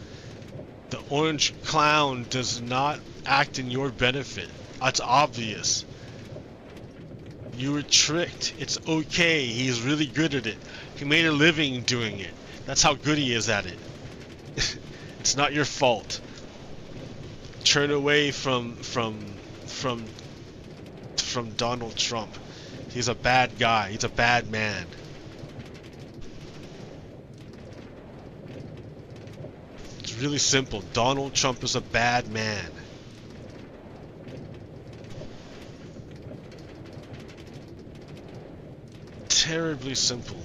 A: The orange clown does not act in your benefit. It's obvious. You were tricked. It's okay. He's really good at it. He made a living doing it. That's how good he is at it. It's not your fault. Turn away from Donald Trump. He's a bad guy. He's a bad man. It's really simple. Donald Trump is a bad man. Terribly simple.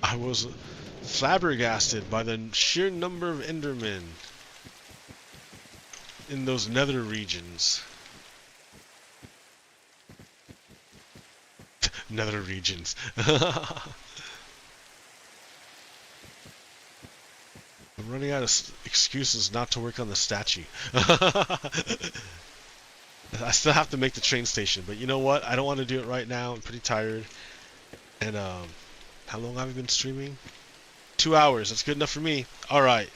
A: I was flabbergasted by the sheer number of Endermen in those nether regions. Nether regions. I'm running out of excuses not to work on the statue. I still have to make the train station, but you know what? I don't want to do it right now. I'm pretty tired. And how long have I been streaming? 2 hours. That's good enough for me. Alright.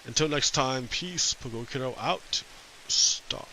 A: Until next time, peace. Pogo Kiddo out. Stop.